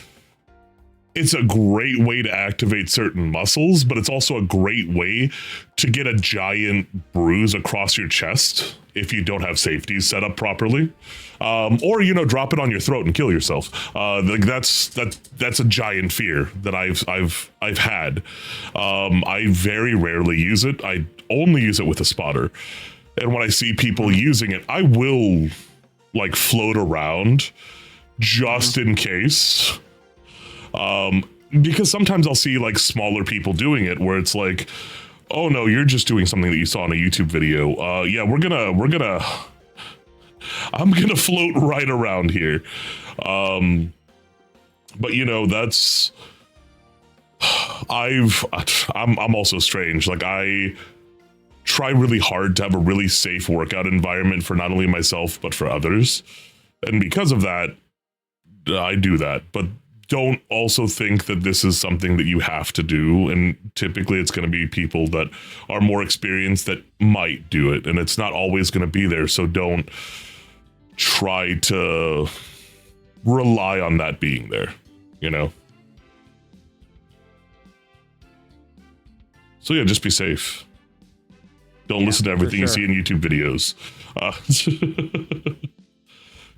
A: It's a great way to activate certain muscles, but it's also a great way to get a giant bruise across your chest if you don't have safeties set up properly, or drop it on your throat and kill yourself. That's a giant fear that I've had. I very rarely use it. I only use it with a spotter, and when I see people using it, I will like float around just in case. Because sometimes I'll see like smaller people doing it where it's like, oh no, you're just doing something that you saw in a YouTube video. I'm gonna float right around here. But that's, I'm also strange. Like I try really hard to have a really safe workout environment for not only myself, but for others. And because of that, I do that. But don't also think that this is something that you have to do. And typically it's going to be people that are more experienced that might do it. And it's not always going to be there. So don't try to rely on that being there, So yeah, just be safe. Don't listen to everything you see in YouTube videos.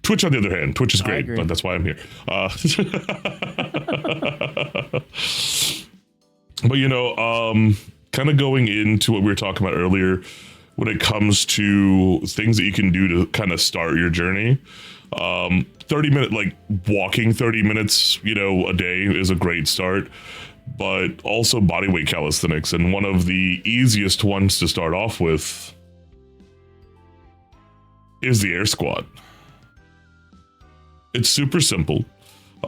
A: Twitch, on the other hand, Twitch is great, but that's why I'm here. But kind of going into what we were talking about earlier, when it comes to things that you can do to kind of start your journey, 30-minute, like walking 30 minutes, a day is a great start. But also bodyweight calisthenics, and one of the easiest ones to start off with is the air squat. It's super simple.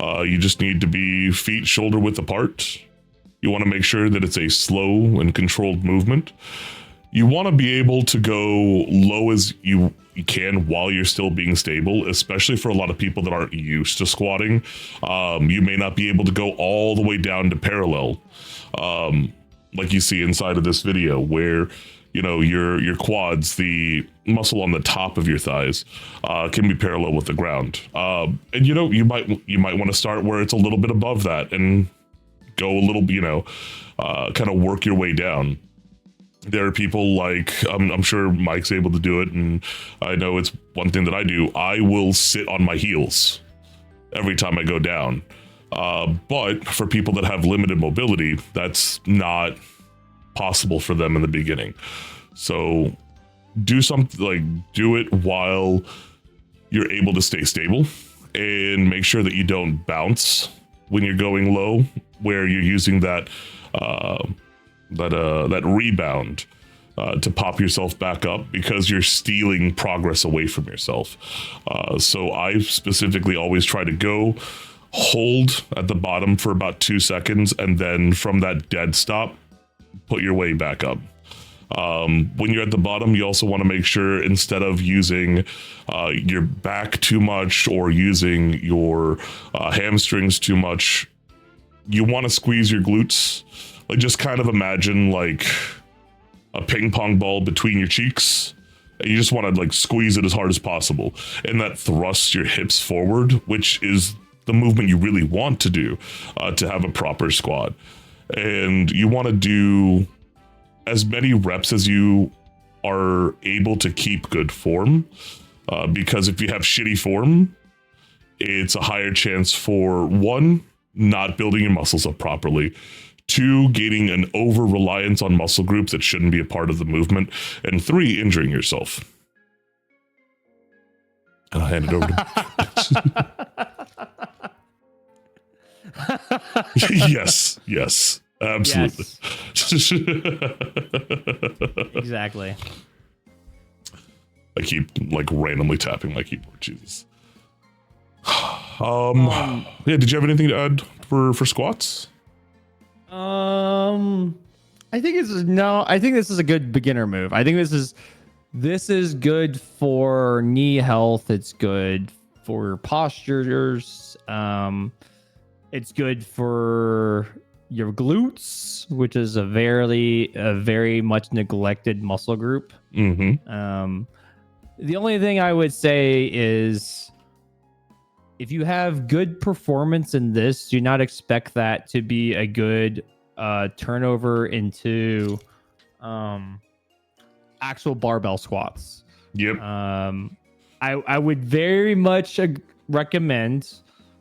A: You just need to be feet shoulder width apart. You want to make sure that it's a slow and controlled movement. You want to be able to go low as you can while you're still being stable, especially for a lot of people that aren't used to squatting. You may not be able to go all the way down to parallel, like you see inside of this video, where your quads, the muscle on the top of your thighs, can be parallel with the ground. And you might want to start where it's a little bit above that and go a little, kind of work your way down. There are people like, I'm sure Mike's able to do it, and I know it's one thing that I do. I will sit on my heels every time I go down. But for people that have limited mobility, that's not possible for them in the beginning. So do something like do it while you're able to stay stable, and make sure that you don't bounce when you're going low, where you're using that rebound to pop yourself back up, because you're stealing progress away from yourself. So I specifically always try to go hold at the bottom for about 2 seconds, and then from that dead stop, put your way back up. When you're at the bottom, you also want to make sure, instead of using your back too much or using your hamstrings too much, you want to squeeze your glutes. Like, just kind of imagine like a ping pong ball between your cheeks, and you just want to like squeeze it as hard as possible, and that thrusts your hips forward, which is the movement you really want to do to have a proper squat. And you want to do as many reps as you are able to keep good form, because if you have shitty form, it's a higher chance for, one, not building your muscles up properly, two, gaining an over reliance on muscle groups that shouldn't be a part of the movement, and three, injuring yourself. And I'll hand it over to yes, absolutely.
B: Yes. Exactly.
A: I keep like randomly tapping my keyboard. Jesus. Yeah. Did you have anything to add for squats?
B: I think I think this is a good beginner move. I think this is good for knee health. It's good for postures. It's good for your glutes, which is a very much neglected muscle group.
A: Mm-hmm.
B: The only thing I would say is, if you have good performance in this, do not expect that to be a good turnover into actual barbell squats.
A: Yep.
B: I would very much recommend,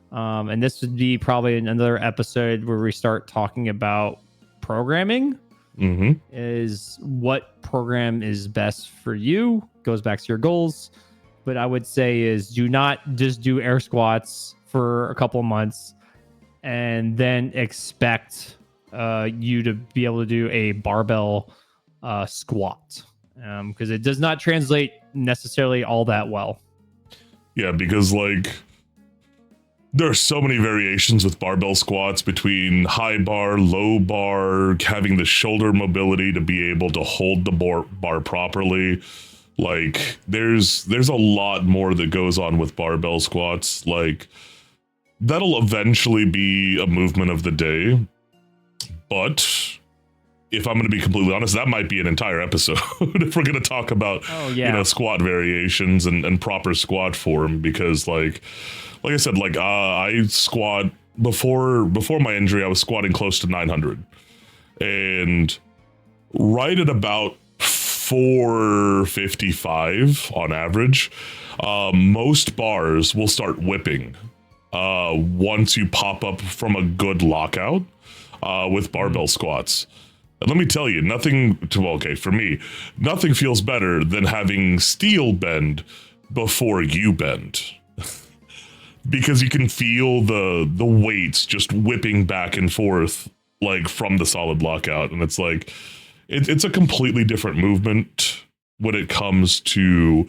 B: and this would be probably another episode where we start talking about programming.
A: Mm-hmm.
B: Is what program is best for you, goes back to your goals. But I would say is, do not just do air squats for a couple of months and then expect you to be able to do a barbell squat, because it does not translate necessarily all that well.
A: Yeah, because like there are so many variations with barbell squats, between high bar, low bar, having the shoulder mobility to be able to hold the bar properly. Like there's a lot more that goes on with barbell squats. Like that'll eventually be a movement of the day. But if I'm going to be completely honest, that might be an entire episode if we're going to talk about, squat variations and proper squat form. Because like I said, like I squat before my injury, I was squatting close to 900, and right at about 455 on average, most bars will start whipping once you pop up from a good lockout with barbell squats. And let me tell you, for me, nothing feels better than having steel bend before you bend. Because you can feel the weights just whipping back and forth like from the solid lockout. And it's like, it's a completely different movement when it comes to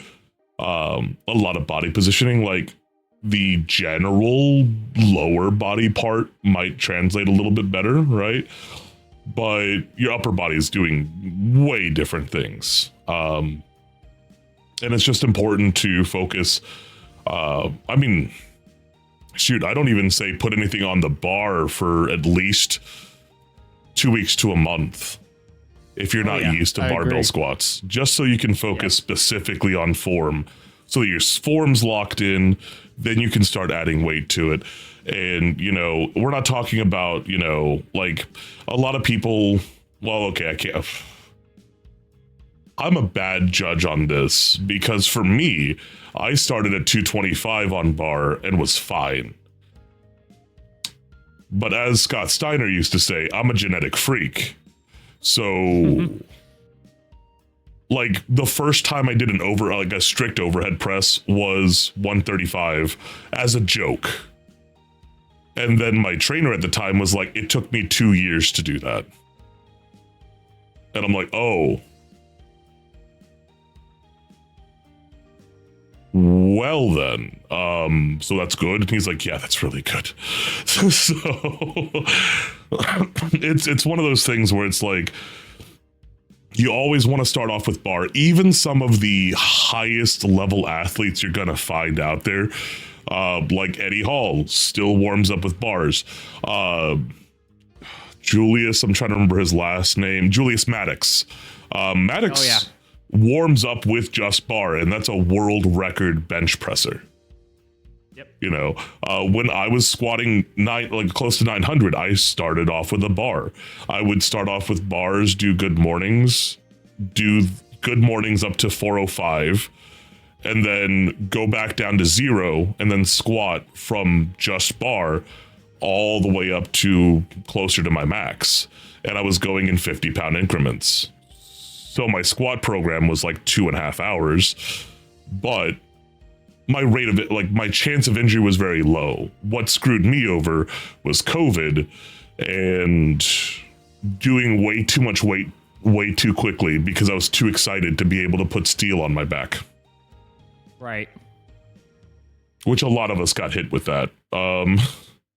A: a lot of body positioning. Like the general lower body part might translate a little bit better, right? But your upper body is doing way different things. And it's just important to focus. I don't even say put anything on the bar for at least 2 weeks to a month if you're not used to barbell squats, just so you can focus specifically on form, so that your form's locked in. Then you can start adding weight to it. And, we're not talking about, like a lot of people, I'm a bad judge on this, because for me, I started at 225 on bar and was fine. But as Scott Steiner used to say, I'm a genetic freak. So, like the first time I did a strict overhead press was 135 as a joke. And then my trainer at the time was like, it took me 2 years to do that. And I'm like, oh, well then, so that's good. And he's like, yeah, that's really good. So it's one of those things where it's like, you always want to start off with bar. Even some of the highest level athletes you're going to find out there, like Eddie Hall, still warms up with bars. Julius, I'm trying to remember his last name, Julius Maddox. Maddox warms up with just bar, and that's a world record bench presser.
B: Yep.
A: You know, when I was squatting close to 900, I started off with a bar. I would start off with bars, do good mornings up to 405, and then go back down to 0, and then squat from just bar all the way up to closer to my max. And I was going in 50-pound increments. So my squat program was like 2.5 hours, but my rate of it, like my chance of injury was very low. What screwed me over was COVID and doing way too much weight way too quickly because I was too excited to be able to put steel on my back.
B: Right.
A: Which a lot of us got hit with that.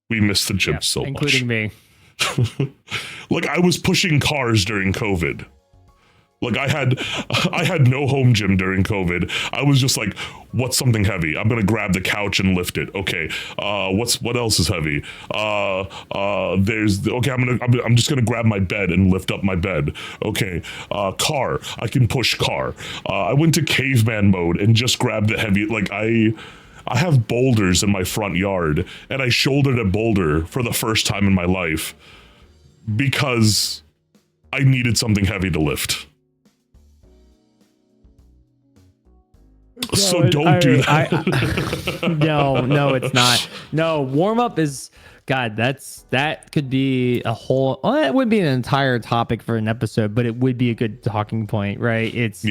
A: We missed the gym so
B: including
A: much.
B: Including me.
A: Like I was pushing cars during COVID. Like I had no home gym during COVID. I was just like, what's something heavy? I'm gonna grab the couch and lift it. Okay. What else is heavy? I'm just gonna grab my bed and lift up my bed. Okay. Car. I can push car. I went to caveman mode and just grabbed the heavy. Like I have boulders in my front yard, and I shouldered a boulder for the first time in my life because I needed something heavy to lift. So don't do that.
B: No, it's not. No, warm up is God. That could be a whole. Well, it wouldn't be an entire topic for an episode, but it would be a good talking point, right? It's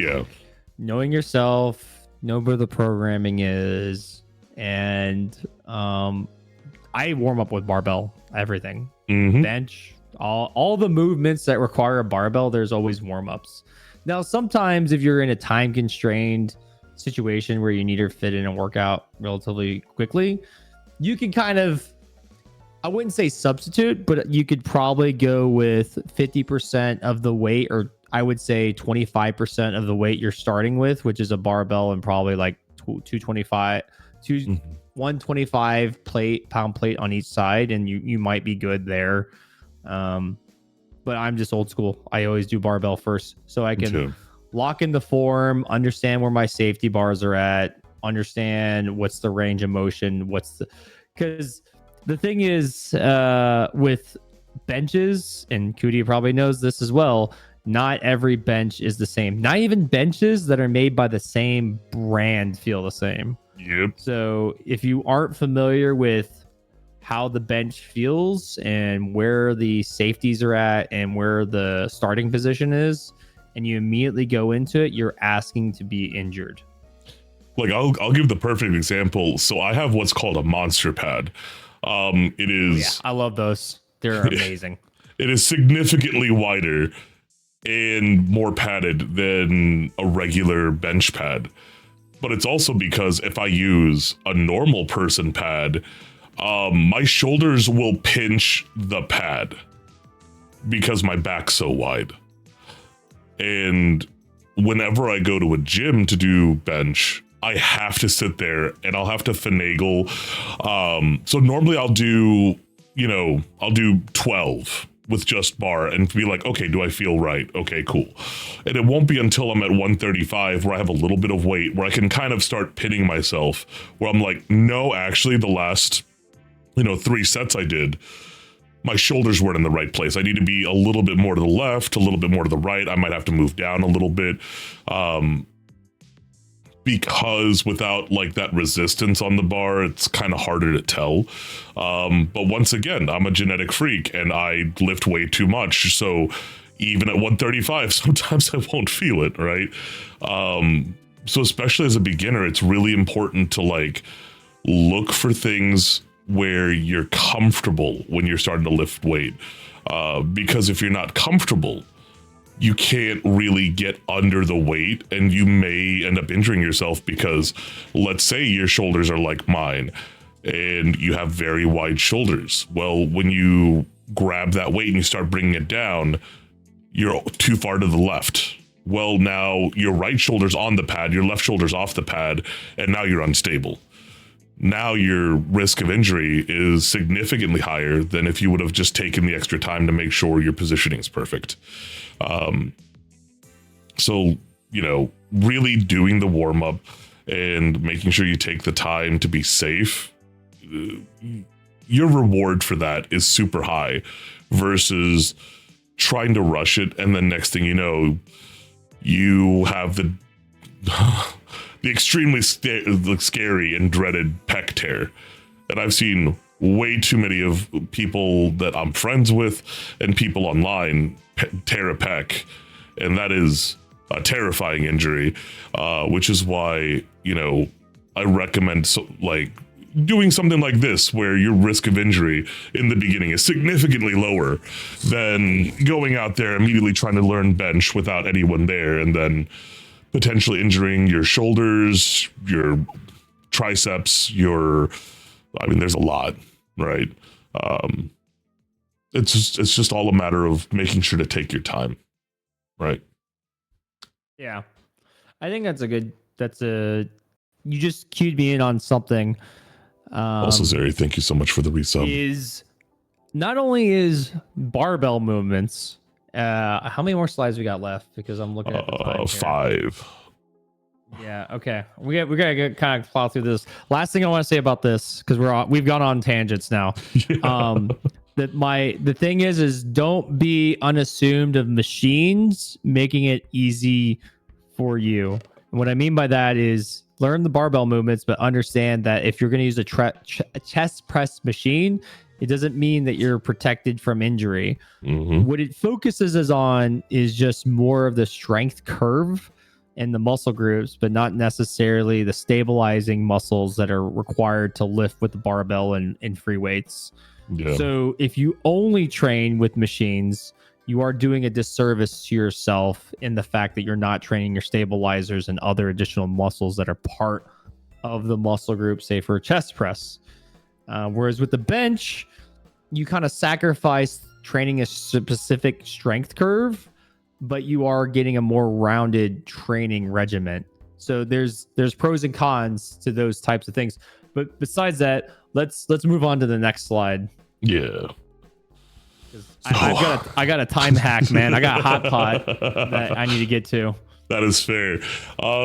B: knowing yourself, know where the programming is, and I warm up with barbell. Everything, bench, all the movements that require a barbell. There's always warm ups. Now, sometimes if you're in a time constrained situation where you need to fit in a workout relatively quickly, you can kind of, I wouldn't say substitute, but you could probably go with 50% of the weight, or I would say 25% of the weight you're starting with, which is a barbell and probably like 125 pound plate on each side, and you might be good there. But I'm just old school. I always do barbell first so I can lock in the form, understand where my safety bars are at, understand what's the range of motion, because the thing is with benches, and Cootie probably knows this as well, not every bench is the same. Not even benches that are made by the same brand feel the same.
A: Yep.
B: So if you aren't familiar with how the bench feels and where the safeties are at and where the starting position is, and you immediately go into it, you're asking to be injured.
A: Like I'll give the perfect example. So I have what's called a monster pad. It is.
B: I love those. They're amazing.
A: It is significantly wider and more padded than a regular bench pad. But it's also because if I use a normal person pad, my shoulders will pinch the pad because my back's so wide. And whenever I go to a gym to do bench, I have to sit there and I'll have to finagle. So normally I'll do 12 with just bar and be like, okay, do I feel right? Okay, cool. And it won't be until I'm at 135 where I have a little bit of weight where I can kind of start pinning myself, where I'm like, no, actually the last, 3 sets I did, my shoulders weren't in the right place. I need to be a little bit more to the left, a little bit more to the right. I might have to move down a little bit. Because without like that resistance on the bar, it's kind of harder to tell. But once again, I'm a genetic freak and I lift way too much. So even at 135, sometimes I won't feel it, right? So especially as a beginner, it's really important to like look for things where you're comfortable when you're starting to lift weight. Because if you're not comfortable, you can't really get under the weight, and you may end up injuring yourself because, let's say your shoulders are like mine and you have very wide shoulders. Well, when you grab that weight and you start bringing it down, you're too far to the left. Well, now your right shoulder's on the pad, your left shoulder's off the pad, and now you're unstable. Now your risk of injury is significantly higher than if you would have just taken the extra time to make sure your positioning is perfect. So, really doing the warm up and making sure you take the time to be safe, your reward for that is super high versus trying to rush it. And then next thing you know, you have the extremely scary and dreaded pec tear that I've seen way too many of people that I'm friends with and people online tear a pec. And that is a terrifying injury, which is why, I recommend doing something like this where your risk of injury in the beginning is significantly lower than going out there immediately trying to learn bench without anyone there and then potentially injuring your shoulders, your triceps, there's a lot, right? It's just all a matter of making sure to take your time, right?
B: Yeah. I think you just cued me in on something.
A: Also, Zary, thank you so much for the resub.
B: Is not only is barbell movements, how many more slides we got left? Because I'm looking at the time here.
A: 5.
B: Yeah. Okay. We gotta get kind of plow through this. Last thing I want to say about this, because we've gone on tangents now.
A: Yeah.
B: The thing is don't be unassumed of machines making it easy for you. And what I mean by that is learn the barbell movements, but understand that if you're going to use a chest press machine, it doesn't mean that you're protected from injury.
A: Mm-hmm.
B: What it focuses on is just more of the strength curve and the muscle groups, but not necessarily the stabilizing muscles that are required to lift with the barbell and free weights.
A: Yeah.
B: So if you only train with machines, you are doing a disservice to yourself in the fact that you're not training your stabilizers and other additional muscles that are part of the muscle group, say for a chest press. Whereas with the bench, you kind of sacrifice training a specific strength curve, but you are getting a more rounded training regimen. So there's pros and cons to those types of things. But besides that, let's move on to the next slide.
A: Yeah.
B: I got a time hack, man. I got a hot pot that I need to get to.
A: That is fair.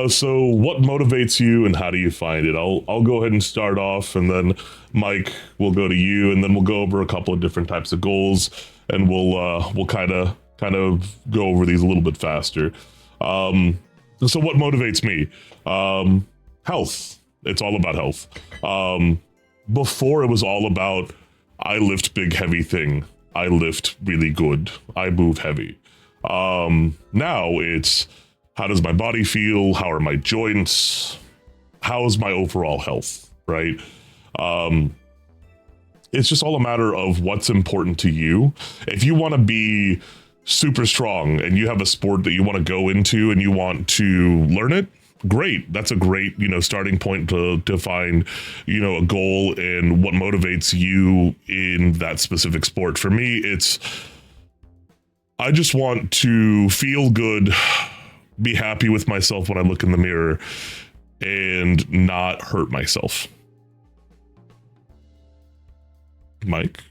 A: So what motivates you and how do you find it? I'll go ahead and start off, and then Mike will go to you, and then we'll go over a couple of different types of goals, and we'll kind of go over these a little bit faster. So what motivates me? Health. It's all about health. Before it was all about I lift big heavy thing. I lift really good. I move heavy. Now it's how does my body feel? How are my joints? How is my overall health, right? It's just all a matter of what's important to you. If you want to be super strong and you have a sport that you want to go into and you want to learn it, great. That's a great, starting point to find, a goal and what motivates you in that specific sport. For me, I just want to feel good, be happy with myself when I look in the mirror, and not hurt myself. Mike?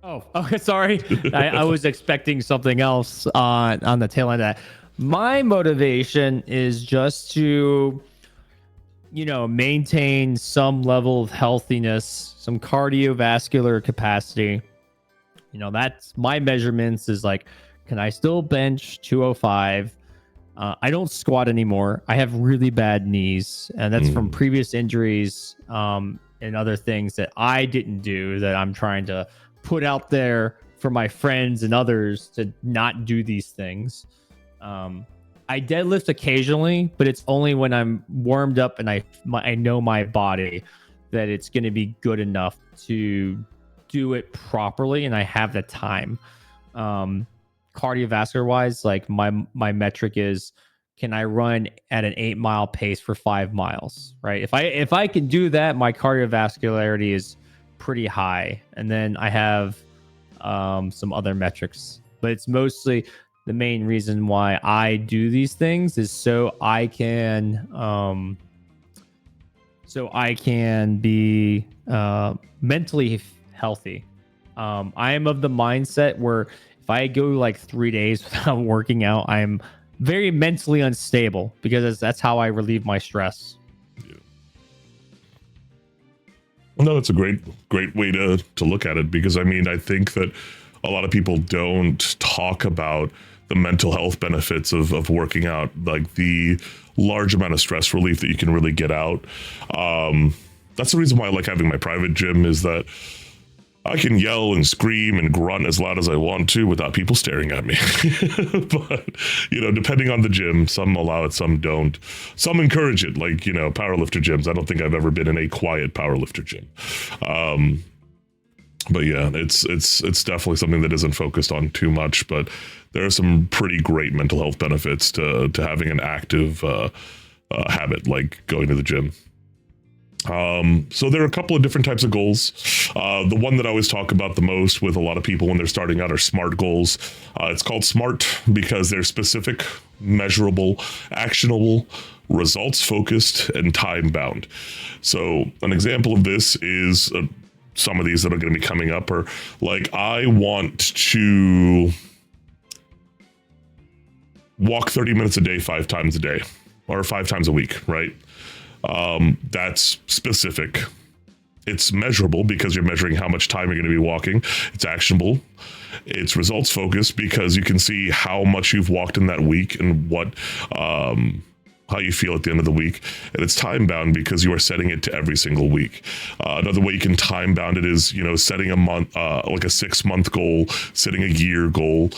B: Oh, okay. Sorry. I was expecting something else on the tail end of that. My motivation is just to, maintain some level of healthiness, some cardiovascular capacity. That's my measurements is like, can I still bench 205? I don't squat anymore. I have really bad knees, and that's from previous injuries and other things that I didn't do that I'm trying to put out there for my friends and others to not do these things. I deadlift occasionally, but it's only when I'm warmed up and I know my body that it's going to be good enough to do it properly and I have the time. cardiovascular wise, like my metric is, can I run at an 8 mile pace for 5 miles? Right. If I can do that, my cardiovascularity is pretty high. And then I have some other metrics, but it's mostly the main reason why I do these things is so I can be mentally healthy. I am of the mindset where if I go like 3 days without working out, I'm very mentally unstable because that's how I relieve my stress.
A: Yeah. No, it's a great way to look at it, because I mean, I think that a lot of people don't talk about the mental health benefits of working out, like the large amount of stress relief that you can really get out. That's the reason why I like having my private gym, is that I can yell and scream and grunt as loud as I want to without people staring at me. But, you know, depending on the gym, some allow it, some don't. Some encourage it, like, you know, powerlifter gyms. I don't think I've ever been in a quiet powerlifter gym. But yeah, it's definitely something that isn't focused on too much, but there are some pretty great mental health benefits to having an active habit like going to the gym. So there are a couple of different types of goals. The one that I always talk about the most with a lot of people when they're starting out are SMART goals. It's called SMART because they're specific, measurable, actionable, results focused, and time bound. So an example of this is some of these that are going to be coming up are like, I want to walk 30 minutes a day, 5 times a day, or 5 times a week, right? That's specific. It's measurable because you're measuring how much time you're going to be walking. It's actionable. It's results focused because you can see how much you've walked in that week and what, how you feel at the end of the week. And it's time bound because you are setting it to every single week. Another way you can time bound it is, you know, setting a month, like a 6-month goal, setting a year goal,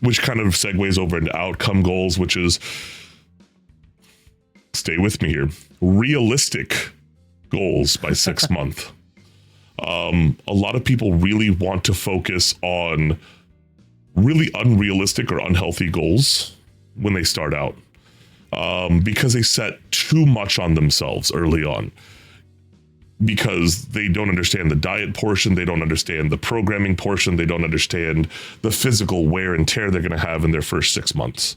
A: which kind of segues over into outcome goals, which is, stay with me here, realistic goals by 6 month. A lot of people really want to focus on really unrealistic or unhealthy goals when they start out, because they set too much on themselves early on, because they don't understand the diet portion, they don't understand the programming portion, they don't understand the physical wear and tear they're going to have in their first 6 months.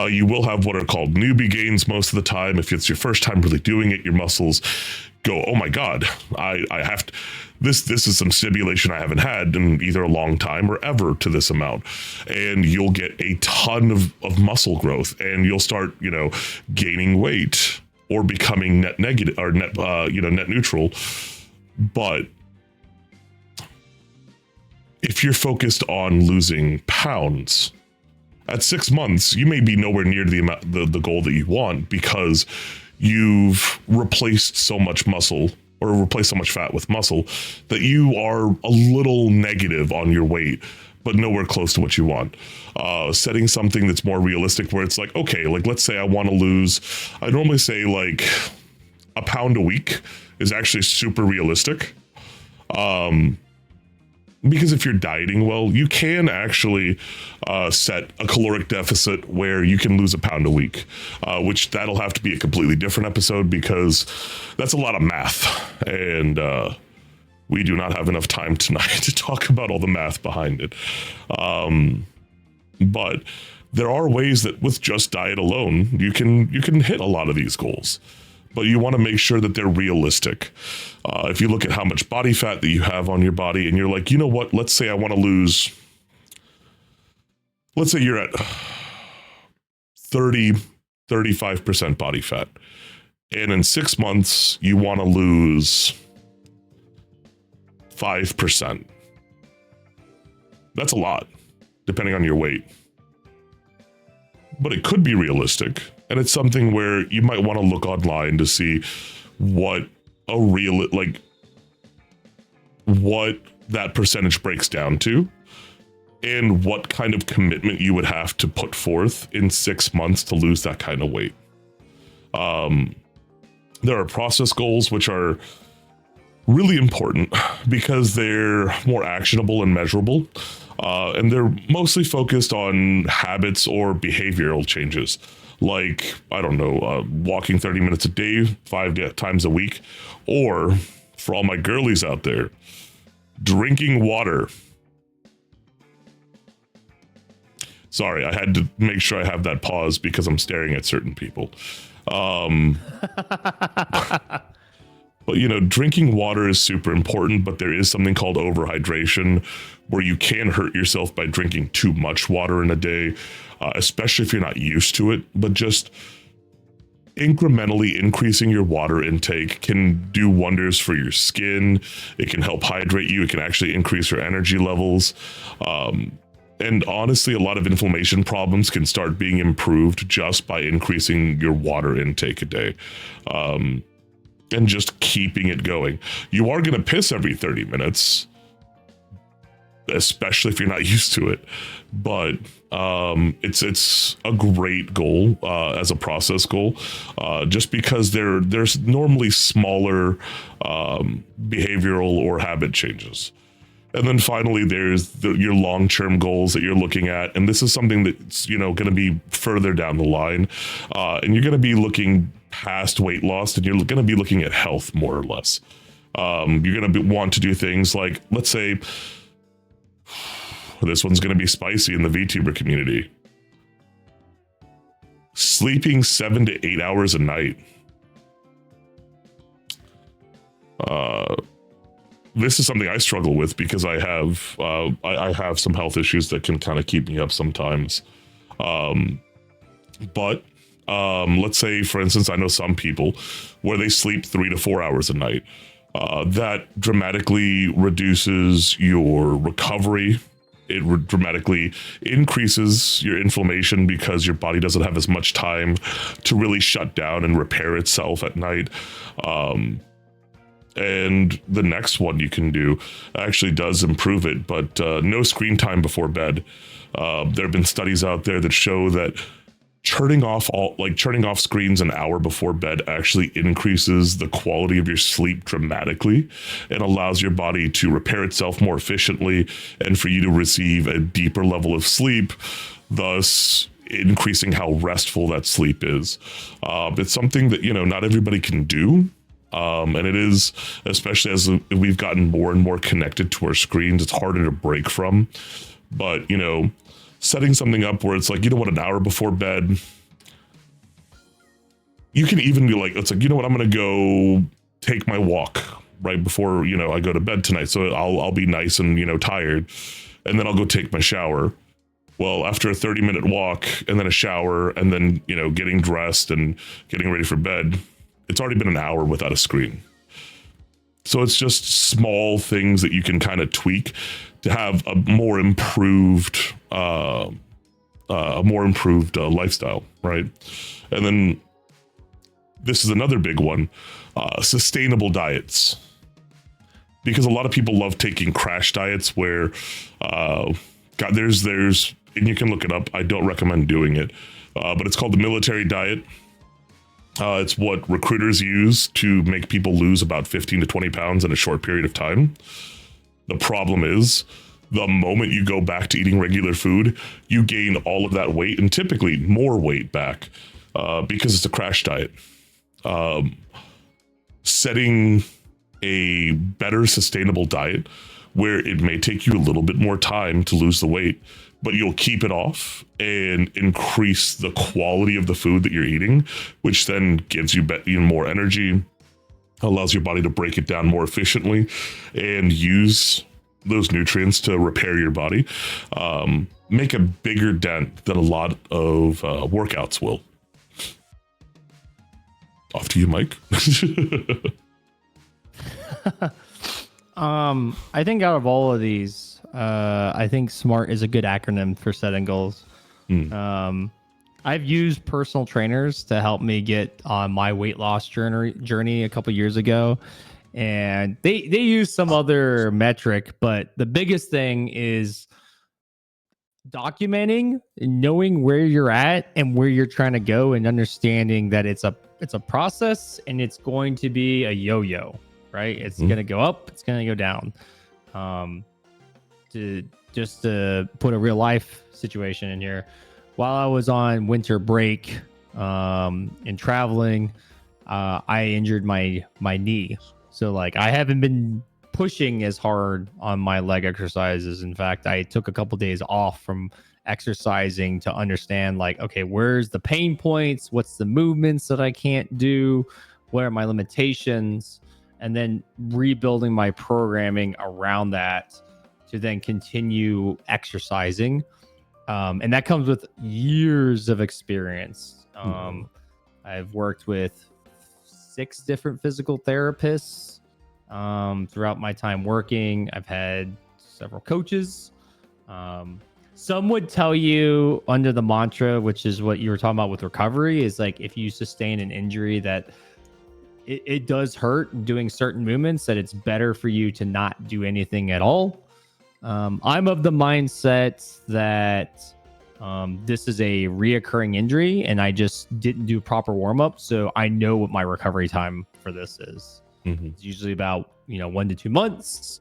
A: You will have what are called newbie gains most of the time. If it's your first time really doing it, your muscles go, oh my God, I have to, this is some stimulation I haven't had in either a long time or ever to this amount. And you'll get a ton of muscle growth, and you'll start, you know, gaining weight or becoming net negative or net neutral. But if you're focused on losing pounds, at 6 months, you may be nowhere near the amount, the goal that you want, because you've replaced so much muscle or replaced so much fat with muscle that you are a little negative on your weight, but nowhere close to what you want. Setting something that's more realistic, where it's like, okay, like let's say I want to lose, I normally say like a pound a week is actually super realistic. Because if you're dieting well, you can actually set a caloric deficit where you can lose a pound a week, which that'll have to be a completely different episode, because that's a lot of math. And we do not have enough time tonight to talk about all the math behind it. But there are ways that with just diet alone, you can hit a lot of these goals. But you want to make sure that they're realistic. If you look at how much body fat that you have on your body, and you're like, you know what, let's say I want to lose, let's say you're at 35% body fat. And in 6 months, you want to lose 5%. That's a lot, depending on your weight. But it could be realistic. And it's something where you might want to look online to see what what that percentage breaks down to, and what kind of commitment you would have to put forth in 6 months to lose that kind of weight. There are process goals, which are really important because they're more actionable and measurable. And they're mostly focused on habits or behavioral changes. Like, I don't know, walking 30 minutes a day, 5 times a week. Or, for all my girlies out there, drinking water. Sorry, I had to make sure I have that pause because I'm staring at certain people. But, drinking water is super important, but there is something called overhydration where you can hurt yourself by drinking too much water in a day, especially if you're not used to it. But just incrementally increasing your water intake can do wonders for your skin. It can help hydrate you. It can actually increase your energy levels. And honestly, a lot of inflammation problems can start being improved just by increasing your water intake a day. And just keeping it going. You are going to piss every 30 minutes, especially if you're not used to it. But it's a great goal as a process goal, just because there's normally smaller behavioral or habit changes. And then finally, there's your long-term goals that you're looking at. And this is something that's, going to be further down the line. And you're going to be looking past weight loss, and you're going to be looking at health more or less. You're going to want to do things like, let's say, this one's going to be spicy in the VTuber community. Sleeping 7 to 8 hours a night. This is something I struggle with because I have some health issues that can kind of keep me up sometimes. But let's say, for instance, I know some people where they sleep 3 to 4 hours a night. That dramatically reduces your recovery. It dramatically increases your inflammation because your body doesn't have as much time to really shut down and repair itself at night. And the next one you can do actually does improve it, but no screen time before bed. There have been studies out there that show that turning off screens an hour before bed actually increases the quality of your sleep dramatically and allows your body to repair itself more efficiently and for you to receive a deeper level of sleep, thus increasing how restful that sleep is. It's something that, not everybody can do. And it is, especially as we've gotten more and more connected to our screens, it's harder to break from. But, setting something up where it's like, an hour before bed, you can even be like, it's like, I'm going to go take my walk right before, I go to bed tonight. So I'll be nice and, tired. And then I'll go take my shower. Well, after a 30-minute walk and then a shower and then, getting dressed and getting ready for bed, it's already been an hour without a screen. So it's just small things that you can kind of tweak to have a more improved lifestyle, right? And then this is another big one, sustainable diets. Because a lot of people love taking crash diets where, there's, and you can look it up. I don't recommend doing it, but it's called the military diet. It's what recruiters use to make people lose about 15 to 20 pounds in a short period of time. The problem is, the moment you go back to eating regular food, you gain all of that weight and typically more weight back because it's a crash diet. Setting a better sustainable diet where it may take you a little bit more time to lose the weight, but you'll keep it off and increase the quality of the food that you're eating, which then gives you even more energy, allows your body to break it down more efficiently and use those nutrients to repair your body, make a bigger dent than a lot of workouts will. Off to you, Mike.
B: I think out of all of these, I think SMART is a good acronym for setting goals. I've used personal trainers to help me get on my weight loss journey a couple years ago. And they use some other metric, but the biggest thing is documenting, knowing where you're at and where you're trying to go, and understanding that it's a process and it's going to be a yo-yo. right? It's going to go up, it's going to go down. To put a real life situation in here, while I was on winter break and traveling, I injured my knee. So like I haven't been pushing as hard on my leg exercises. In fact, I took a couple days off from exercising to understand like, okay, where's the pain points? What's the movements that I can't do? What are my limitations? And then rebuilding my programming around that to then continue exercising. And that comes with years of experience. I've worked with 6 different physical therapists throughout my time working. I've had several coaches. Some would tell you under the mantra, which is what you were talking about with recovery, is like if you sustain an injury that it does hurt doing certain movements, that it's better for you to not do anything at all. I'm of the mindset that this is a reoccurring injury and I just didn't do proper warm-up. So I know what my recovery time for this is. It's usually about 1 to 2 months.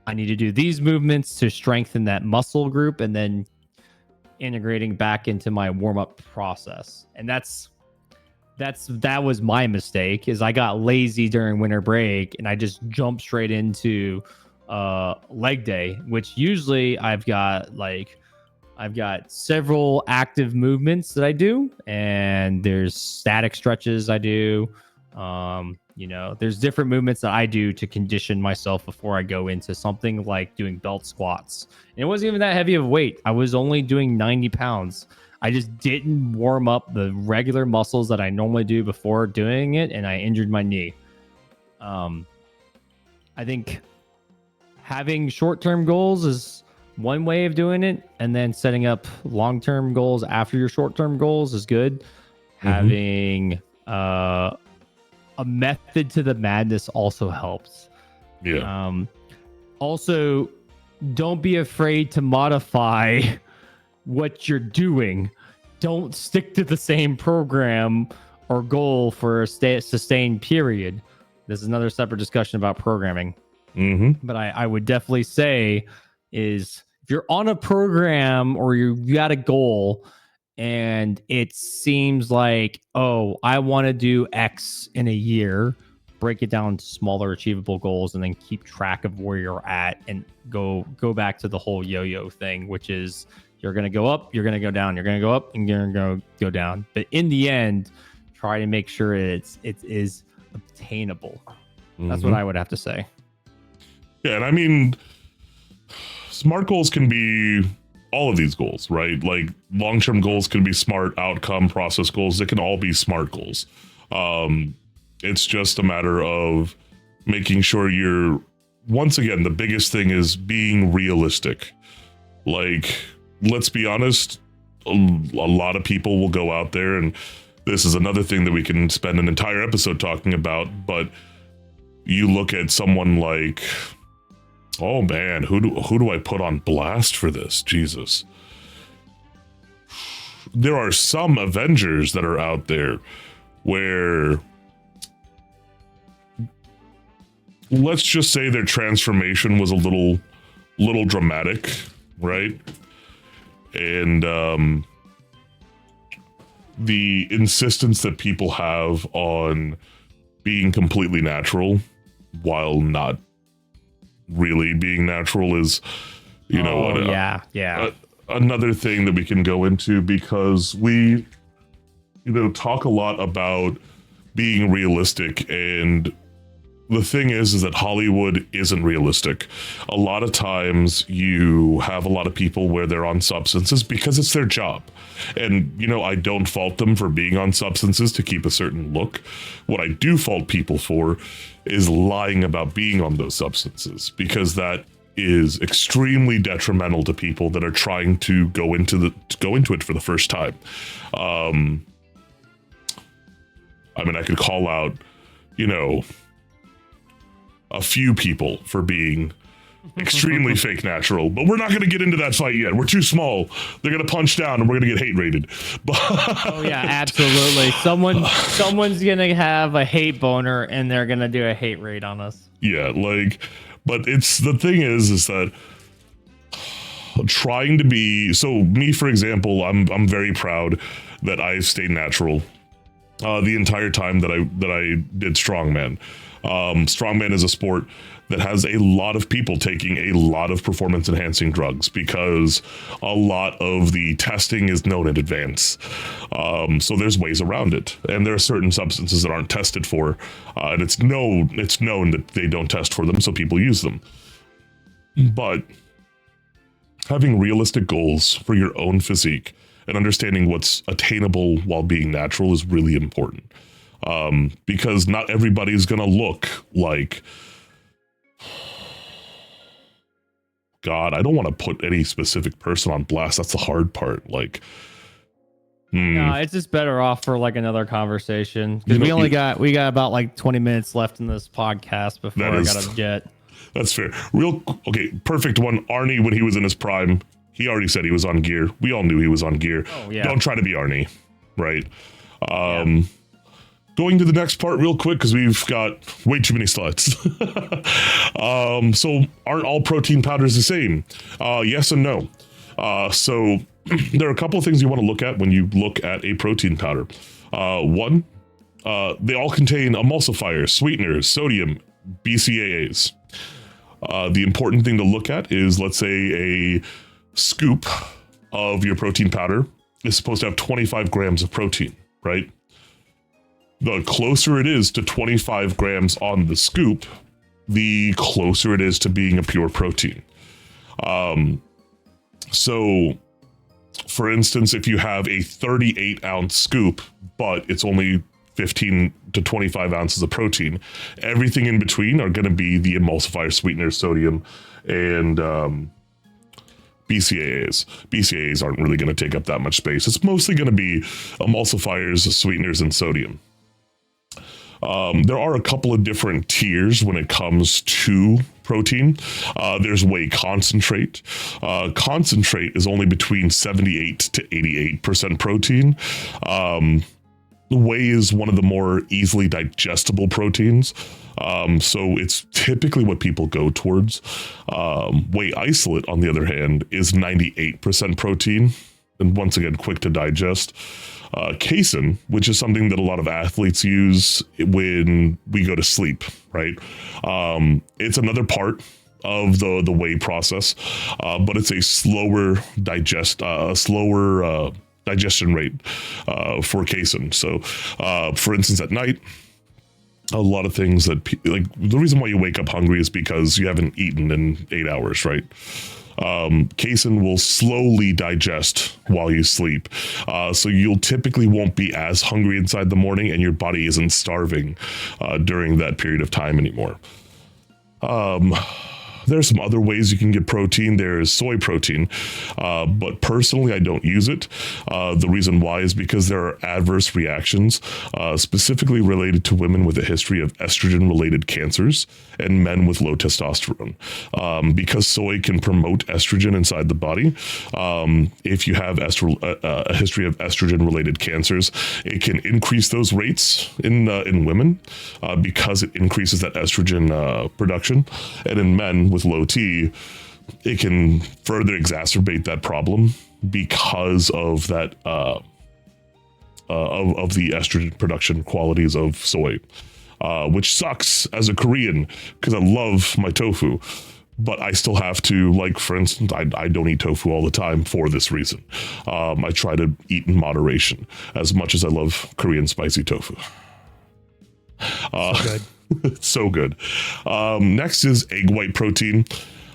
B: I need to do these movements to strengthen that muscle group and then integrating back into my warm-up process. And that was my mistake, is I got lazy during winter break and I just jumped straight into leg day, which usually I've got several active movements that I do, and there's static stretches I do. There's different movements that I do to condition myself before I go into something like doing belt squats. And it wasn't even that heavy of a weight. I was only doing 90 pounds. I just didn't warm up the regular muscles that I normally do before doing it, and I injured my knee. I think having short-term goals is one way of doing it, and then setting up long-term goals after your short-term goals is good. Having a method to the madness also helps. Also, don't be afraid to modify what you're doing. Don't stick to the same program or goal for a sustained period. This is another separate discussion about programming. But I would definitely say is if you're on a program or you got a goal and it seems like, oh, I want to do X in a year, break it down to smaller achievable goals and then keep track of where you're at and go back to the whole yo-yo thing, which is you're going to go up, you're going to go down, you're going to go up and you're going to go down. But in the end, try to make sure it is obtainable. That's what I would have to say.
A: Yeah, and I mean, SMART goals can be all of these goals, right? Like long-term goals can be SMART, outcome, process goals. They can all be SMART goals. It's just a matter of making sure once again, the biggest thing is being realistic. Like, let's be honest, a lot of people will go out there, and this is another thing that we can spend an entire episode talking about, but you look at someone like, oh man, who do I put on blast for this? Jesus. There are some Avengers that are out there where, let's just say their transformation was a little dramatic, right? And the insistence that people have on being completely natural while not really being natural is, another thing that we can go into, because we, talk a lot about being realistic, and the thing is that Hollywood isn't realistic. A lot of times you have a lot of people where they're on substances because it's their job. And, I don't fault them for being on substances to keep a certain look. What I do fault people for is lying about being on those substances, because that is extremely detrimental to people that are trying to go into it for the first time. I could call out, a few people for being extremely fake natural. But we're not going to get into that fight yet. We're too small. They're going to punch down and we're going to get hate rated. But
B: Oh yeah, absolutely. Someone's gonna have a hate boner and they're gonna do a hate raid on us.
A: yeah, like, but it's the thing is that trying to be so me, for example, I'm very proud that I've stayed natural the entire time that I did strongman. Strongman is a sport that has a lot of people taking a lot of performance enhancing drugs because a lot of the testing is known in advance. So there's ways around it, and there are certain substances that aren't tested for, and it's known that they don't test for them, so people use them. But having realistic goals for your own physique and understanding what's attainable while being natural is really important. Because not everybody's gonna look like, God, I don't want to put any specific person on blast. That's the hard part. Like,
B: No, it's just better off for like another conversation because we got about like 20 minutes left in this podcast before I got a jet.
A: That's fair. Okay, perfect one. Arnie, when he was in his prime, he already said he was on gear. We all knew he was on gear.
B: Oh, yeah.
A: Don't try to be Arnie, right? Going to the next part real quick because we've got way too many slides. So aren't all protein powders the same? Yes and no. So there are a couple of things you want to look at when you look at a protein powder. One, they all contain emulsifiers, sweeteners, sodium, BCAAs. The important thing to look at is, let's say, a scoop of your protein powder is supposed to have 25 grams of protein, right? The closer it is to 25 grams on the scoop, the closer it is to being a pure protein. So, for instance, if you have a 38-ounce scoop, but it's only 15 to 25 ounces of protein, everything in between are going to be the emulsifier, sweeteners, sodium, and BCAAs. BCAAs aren't really going to take up that much space. It's mostly going to be emulsifiers, sweeteners, and sodium. There are a couple of different tiers when it comes to protein. There's whey concentrate. Concentrate is only between 78 to 88% protein. Whey is one of the more easily digestible proteins. So it's typically what people go towards. Whey isolate, on the other hand, is 98% protein. And once again, quick to digest. Casein, which is something that a lot of athletes use when we go to sleep, right? It's another part of the whey process, but it's a slower digestion rate for casein. So, for instance, at night, a lot of things that like the reason why you wake up hungry is because you haven't eaten in 8 hours, right? Casein will slowly digest while you sleep. So you'll typically won't be as hungry inside the morning and your body isn't starving during that period of time anymore. There's some other ways you can get protein. There's soy protein, but personally, I don't use it. The reason why is because there are adverse reactions, specifically related to women with a history of estrogen-related cancers and men with low testosterone. Because soy can promote estrogen inside the body, if you have a history of estrogen-related cancers, it can increase those rates in women because it increases that estrogen production, and in men with low T, it can further exacerbate that problem because of that of the estrogen production qualities of soy, which sucks as a Korean because I love my tofu, but I still have to, like, for instance, I don't eat tofu all the time for this reason. I try to eat in moderation as much as I love Korean spicy tofu. So good. So good. Next is egg white protein.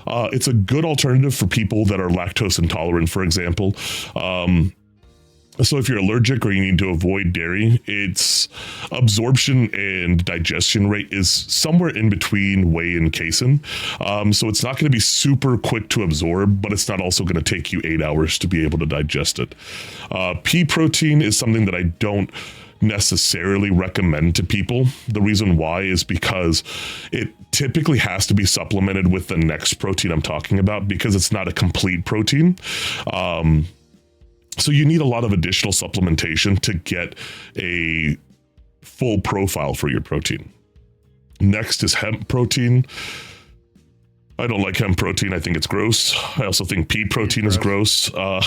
A: It's a good alternative for people that are lactose intolerant, for example. So if you're allergic or you need to avoid dairy, its absorption and digestion rate is somewhere in between whey and casein. So it's not going to be super quick to absorb, but it's not also going to take you 8 hours to be able to digest it. Pea protein is something that I don't necessarily recommend to people. The reason why is because it typically has to be supplemented with the next protein I'm talking about, because it's not a complete protein. So you need a lot of additional supplementation to get a full profile for your protein. Next is hemp protein. I don't like hemp protein. I think it's gross. I also think pea protein is gross. But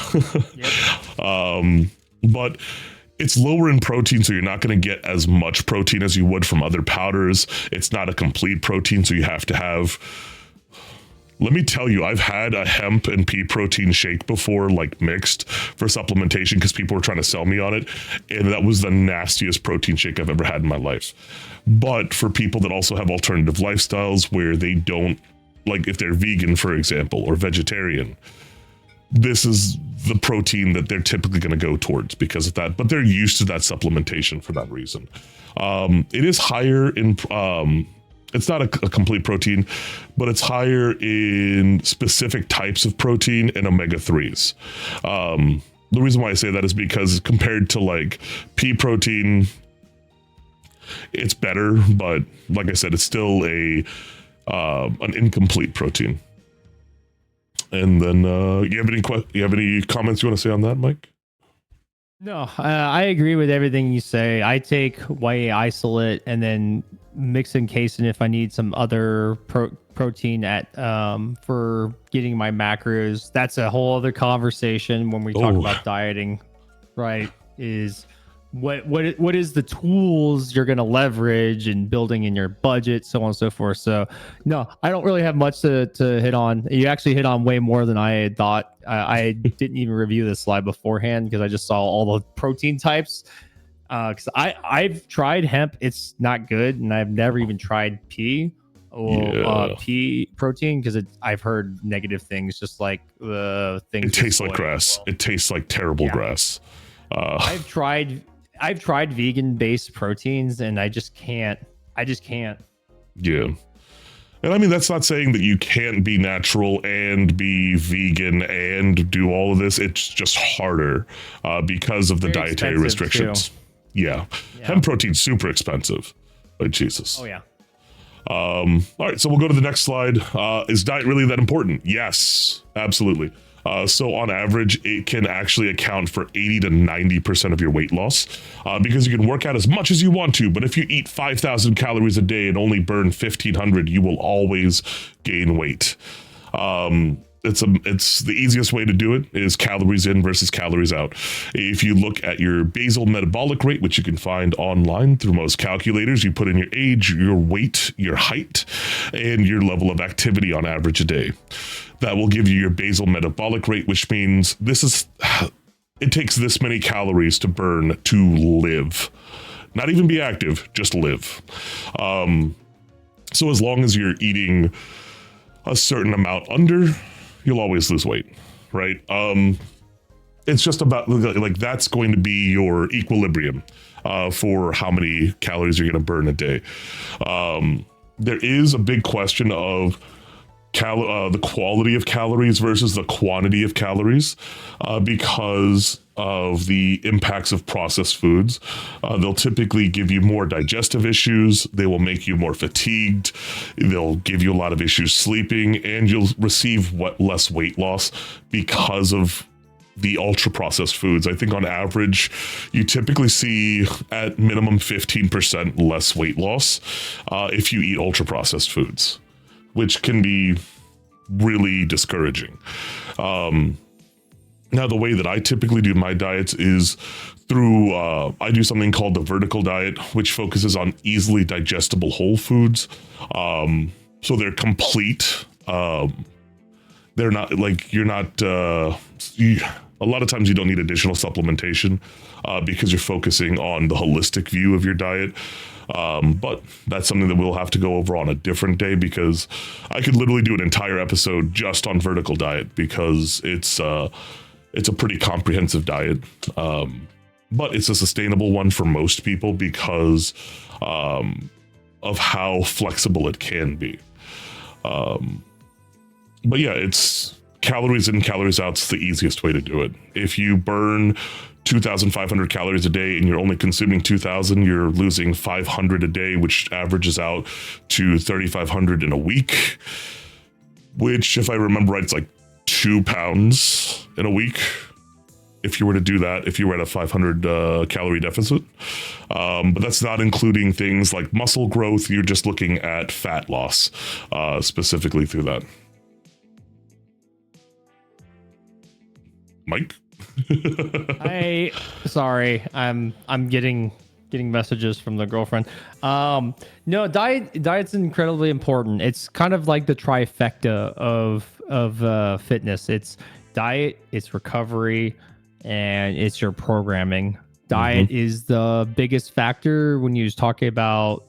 A: it's lower in protein, so you're not going to get as much protein as you would from other powders. It's not a complete protein, so you have to have... Let me tell you, I've had a hemp and pea protein shake before, like mixed for supplementation, because people were trying to sell me on it. And that was the nastiest protein shake I've ever had in my life. But for people that also have alternative lifestyles where they don't, like if they're vegan, for example, or vegetarian, this is the protein that they're typically going to go towards because of that. But they're used to that supplementation for that reason. It is higher in... it's not a complete protein, but it's higher in specific types of protein and omega-3s. The reason why I say that is because compared to like pea protein, it's better, but like I said, it's still an incomplete protein. And then you have any comments you want to say on that, Mike?
B: No, I agree with everything you say. I take whey isolate and then mix and casein if I need some other protein at for getting my macros. That's a whole other conversation when we talk about dieting, right? Is what is the tools you're going to leverage and building in your budget, so on and so forth. So no, I don't really have much to hit on. You actually hit on way more than I had thought. I didn't even review this slide beforehand because I just saw all the protein types. Because I've tried hemp, it's not good, and I've never even tried pea or pea protein because I've heard negative things, just like the things.
A: It tastes like grass. Well. It tastes like terrible grass.
B: I've tried vegan based proteins and I just can't.
A: Yeah. And I mean, that's not saying that you can't be natural and be vegan and do all of this. It's just harder because of the
B: Very
A: dietary restrictions.
B: Too.
A: Yeah. Hemp protein's super expensive. Like Jesus.
B: Oh yeah.
A: All right, so we'll go to the next slide. Is diet really that important? Yes, absolutely. So on average, it can actually account for 80 to 90% of your weight loss because you can work out as much as you want to. But if you eat 5,000 calories a day and only burn 1,500, you will always gain weight. It's the easiest way to do it is calories in versus calories out. If you look at your basal metabolic rate, which you can find online through most calculators, you put in your age, your weight, your height, and your level of activity on average a day. That will give you your basal metabolic rate, which means it takes this many calories to burn to live. Not even be active, just live. So as long as you're eating a certain amount under, you'll always lose weight, right? It's just about like that's going to be your equilibrium for how many calories you're going to burn a day. There is a big question of the quality of calories versus the quantity of calories because of the impacts of processed foods. They'll typically give you more digestive issues. They will make you more fatigued. They'll give you a lot of issues sleeping, and you'll receive less weight loss because of the ultra processed foods. I think on average, you typically see at minimum 15% less weight loss if you eat ultra processed foods, which can be really discouraging. Now, the way that I typically do my diets is through, I do something called the vertical diet, which focuses on easily digestible whole foods. So they're complete. They're not like, you're not, a lot of times you don't need additional supplementation because you're focusing on the holistic view of your diet. But that's something that we'll have to go over on a different day because I could literally do an entire episode just on vertical diet because it's a pretty comprehensive diet. But it's a sustainable one for most people because of how flexible it can be. But yeah, it's calories in, calories out's the easiest way to do it. If you burn 2,500 calories a day and you're only consuming 2,000, you're losing 500 a day, which averages out to 3,500 in a week, which, if I remember right, it's like 2 pounds in a week. If you were to do that, if you were at a 500 calorie deficit. But that's not including things like muscle growth. You're just looking at fat loss specifically through that. Mike?
B: I'm getting messages from the girlfriend. No, diet's incredibly important. It's kind of like the trifecta of fitness. It's diet, it's recovery, and it's your programming. Diet is the biggest factor when you're talking about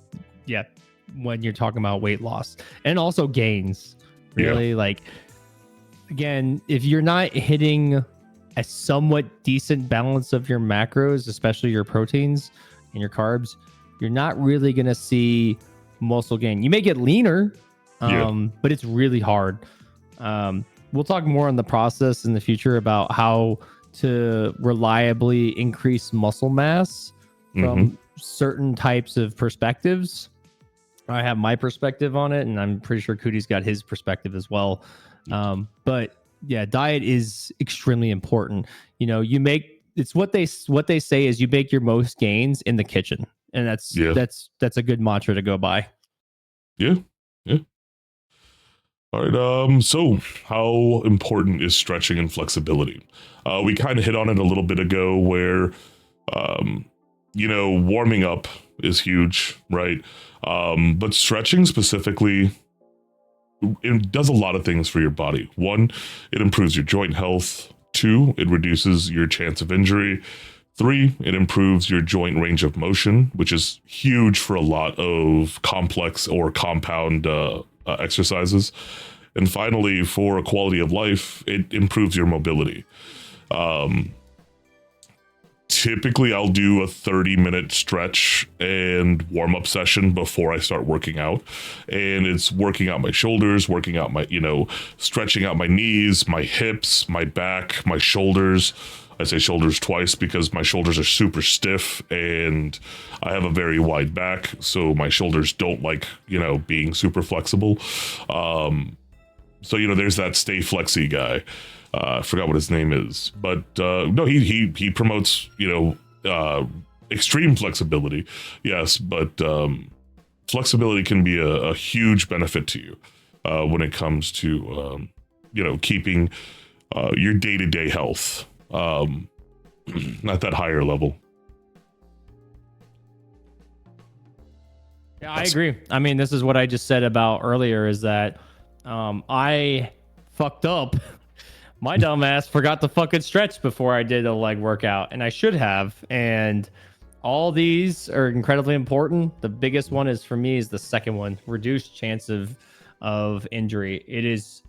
B: weight loss and also gains. Really, like, again, if you're not hitting a somewhat decent balance of your macros, especially your proteins and your carbs, you're not really going to see muscle gain. You may get leaner, but it's really hard. We'll talk more on the process in the future about how to reliably increase muscle mass from certain types of perspectives. I have my perspective on it, and I'm pretty sure Cootie's got his perspective as well. But yeah, diet is extremely important. You know, it's what they say is you make your most gains in the kitchen, and that's a good mantra to go by.
A: Yeah. All right. So how important is stretching and flexibility? We kind of hit on it a little bit ago where, warming up is huge, right? But stretching specifically, it does a lot of things for your body. 1, it improves your joint health. 2, it reduces your chance of injury. 3, it improves your joint range of motion, which is huge for a lot of complex or compound exercises. And finally, for a quality of life, it improves your mobility. Typically, I'll do a 30-minute stretch and warm-up session before I start working out. And it's working out my shoulders, working out my, stretching out my knees, my hips, my back, my shoulders. I say shoulders twice because my shoulders are super stiff and I have a very wide back. So my shoulders don't like, being super flexible. So, there's that Stay Flexy guy. I forgot what his name is, but no, he promotes, extreme flexibility. Yes, but flexibility can be a huge benefit to you when it comes to, keeping your day-to-day health at that higher level.
B: Yeah, I agree. I mean, this is what I just said about earlier is that I fucked up. My dumb ass forgot to fucking stretch before I did a leg workout, and I should have. And all these are incredibly important. The biggest one is for me is the second one, reduced chance of injury. It is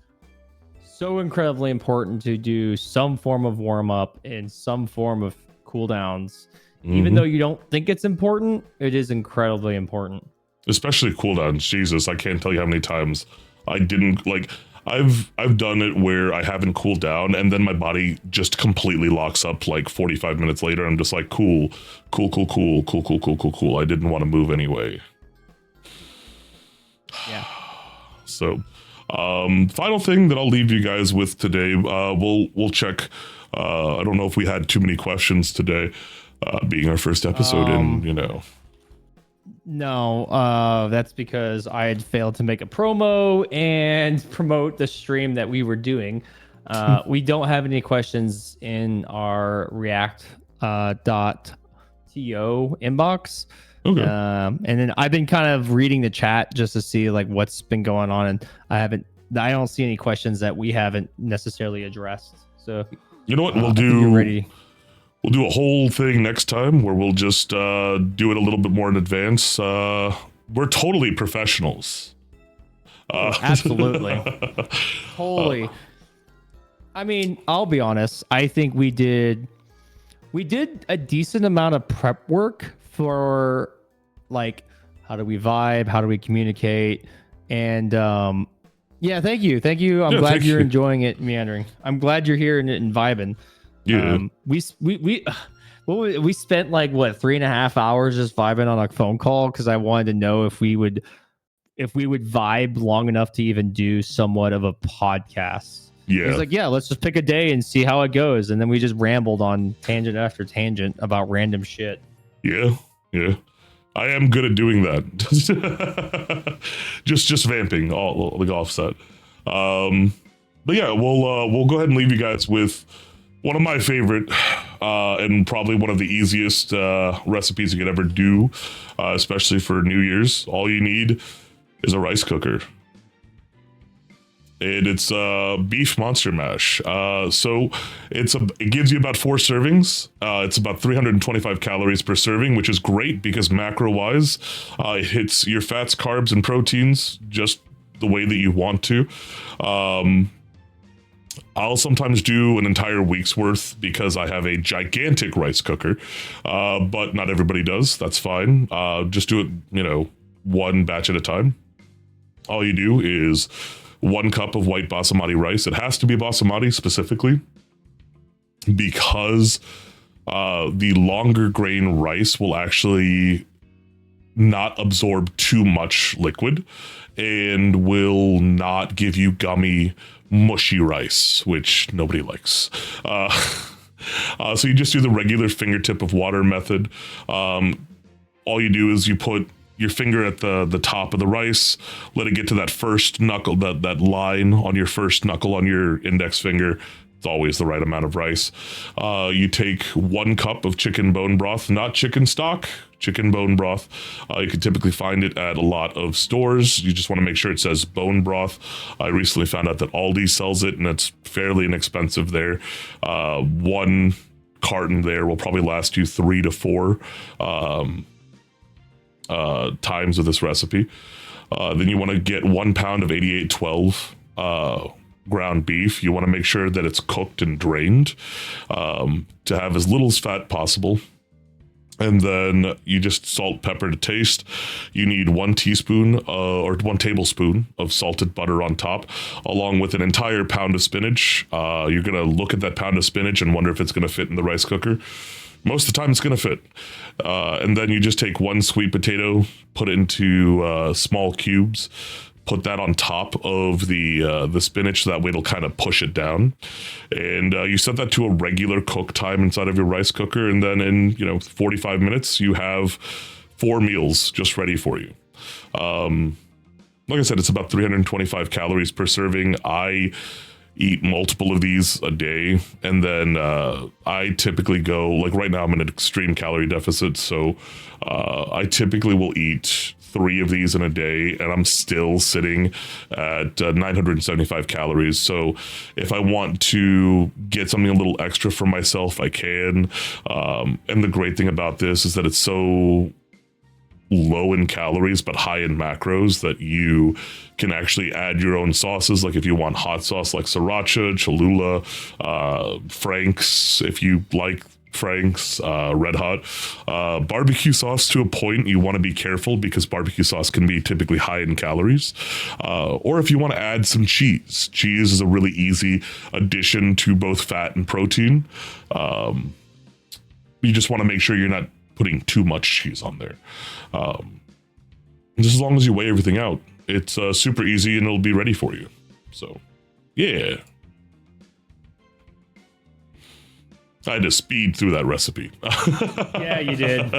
B: so incredibly important to do some form of warm up and some form of cool downs. Even though you don't think it's important, it is incredibly important.
A: Especially cool downs. Jesus, I can't tell you how many times I didn't I've done it where I haven't cooled down and then my body just completely locks up like 45 minutes later. I'm just like, cool. I didn't want to move anyway.
B: Yeah.
A: So, final thing that I'll leave you guys with today, we'll check. I don't know if we had too many questions today, being our first episode
B: No, that's because I had failed to make a promo and promote the stream that we were doing. We don't have any questions in our React .to inbox.
A: Okay.
B: And then I've been kind of reading the chat just to see like what's been going on, and I don't see any questions that we haven't necessarily addressed. So
A: you know what we'll do?
B: You're ready.
A: We'll do a whole thing next time where we'll just do it a little bit more in advance. We're totally professionals.
B: Absolutely. Holy. I mean, I'll be honest. I think we did a decent amount of prep work for like, how do we vibe? How do we communicate? And Yeah, thank you. I'm
A: Yeah,
B: glad
A: thank
B: you're
A: you.
B: enjoying it, meandering. I'm glad you're here and vibing.
A: Yeah.
B: We spent like what 3.5 hours just vibing on a phone call because I wanted to know if we would vibe long enough to even do somewhat of a podcast.
A: Yeah.
B: He's like, yeah, let's just pick a day and see how it goes. And then we just rambled on tangent after tangent about random shit.
A: Yeah. Yeah. I am good at doing that. just vamping all the offset. But yeah, we'll go ahead and leave you guys with one of my favorite and probably one of the easiest recipes you could ever do, especially for New Year's. All you need is a rice cooker. And it's beef monster mash. So it gives you about 4 servings. It's about 325 calories per serving, which is great because macro wise, it hits your fats, carbs, and proteins just the way that you want to. I'll sometimes do an entire week's worth because I have a gigantic rice cooker, but not everybody does. That's fine. Just do it, one batch at a time. All you do is 1 cup of white basmati rice. It has to be basmati specifically because the longer grain rice will actually not absorb too much liquid and will not give you gummy, mushy rice, which nobody likes. So you just do the regular fingertip of water method. All you do is you put your finger at the top of the rice, let it get to that first knuckle, that line on your first knuckle on your index finger. It's always the right amount of rice. You take 1 cup of chicken bone broth, not chicken stock, chicken bone broth. You can typically find it at a lot of stores. You just want to make sure it says bone broth. I recently found out that Aldi sells it and it's fairly inexpensive there. 1 carton there will probably last you 3 to 4 times of this recipe. Then you want to get 1 pound of 8812 ground beef. You want to make sure that it's cooked and drained to have as little fat possible. And then you just salt, pepper to taste. You need 1 teaspoon or 1 tablespoon of salted butter on top, along with an entire pound of spinach. You're going to look at that pound of spinach and wonder if it's going to fit in the rice cooker. Most of the time it's going to fit. And then you just take 1 sweet potato, put it into small cubes, put that on top of the spinach, so that way it'll kind of push it down. And you set that to a regular cook time inside of your rice cooker. And then in 45 minutes, you have 4 meals just ready for you. Like I said, it's about 325 calories per serving. I eat multiple of these a day, and then I typically go, like right now I'm in an extreme calorie deficit, so I typically will eat 3 of these in a day, and I'm still sitting at 975 calories. So if I want to get something a little extra for myself, I can. And the great thing about this is that it's so low in calories but high in macros that you can actually add your own sauces. Like if you want hot sauce like sriracha, Cholula, Frank's, if you like Frank's, Red Hot, barbecue sauce to a point. You want to be careful because barbecue sauce can be typically high in calories. Or if you want to add some cheese is a really easy addition to both fat and protein. You just want to make sure you're not putting too much cheese on there. Just as long as you weigh everything out, it's super easy and it'll be ready for you. So, yeah. I had to speed through that recipe.
B: Yeah, you did.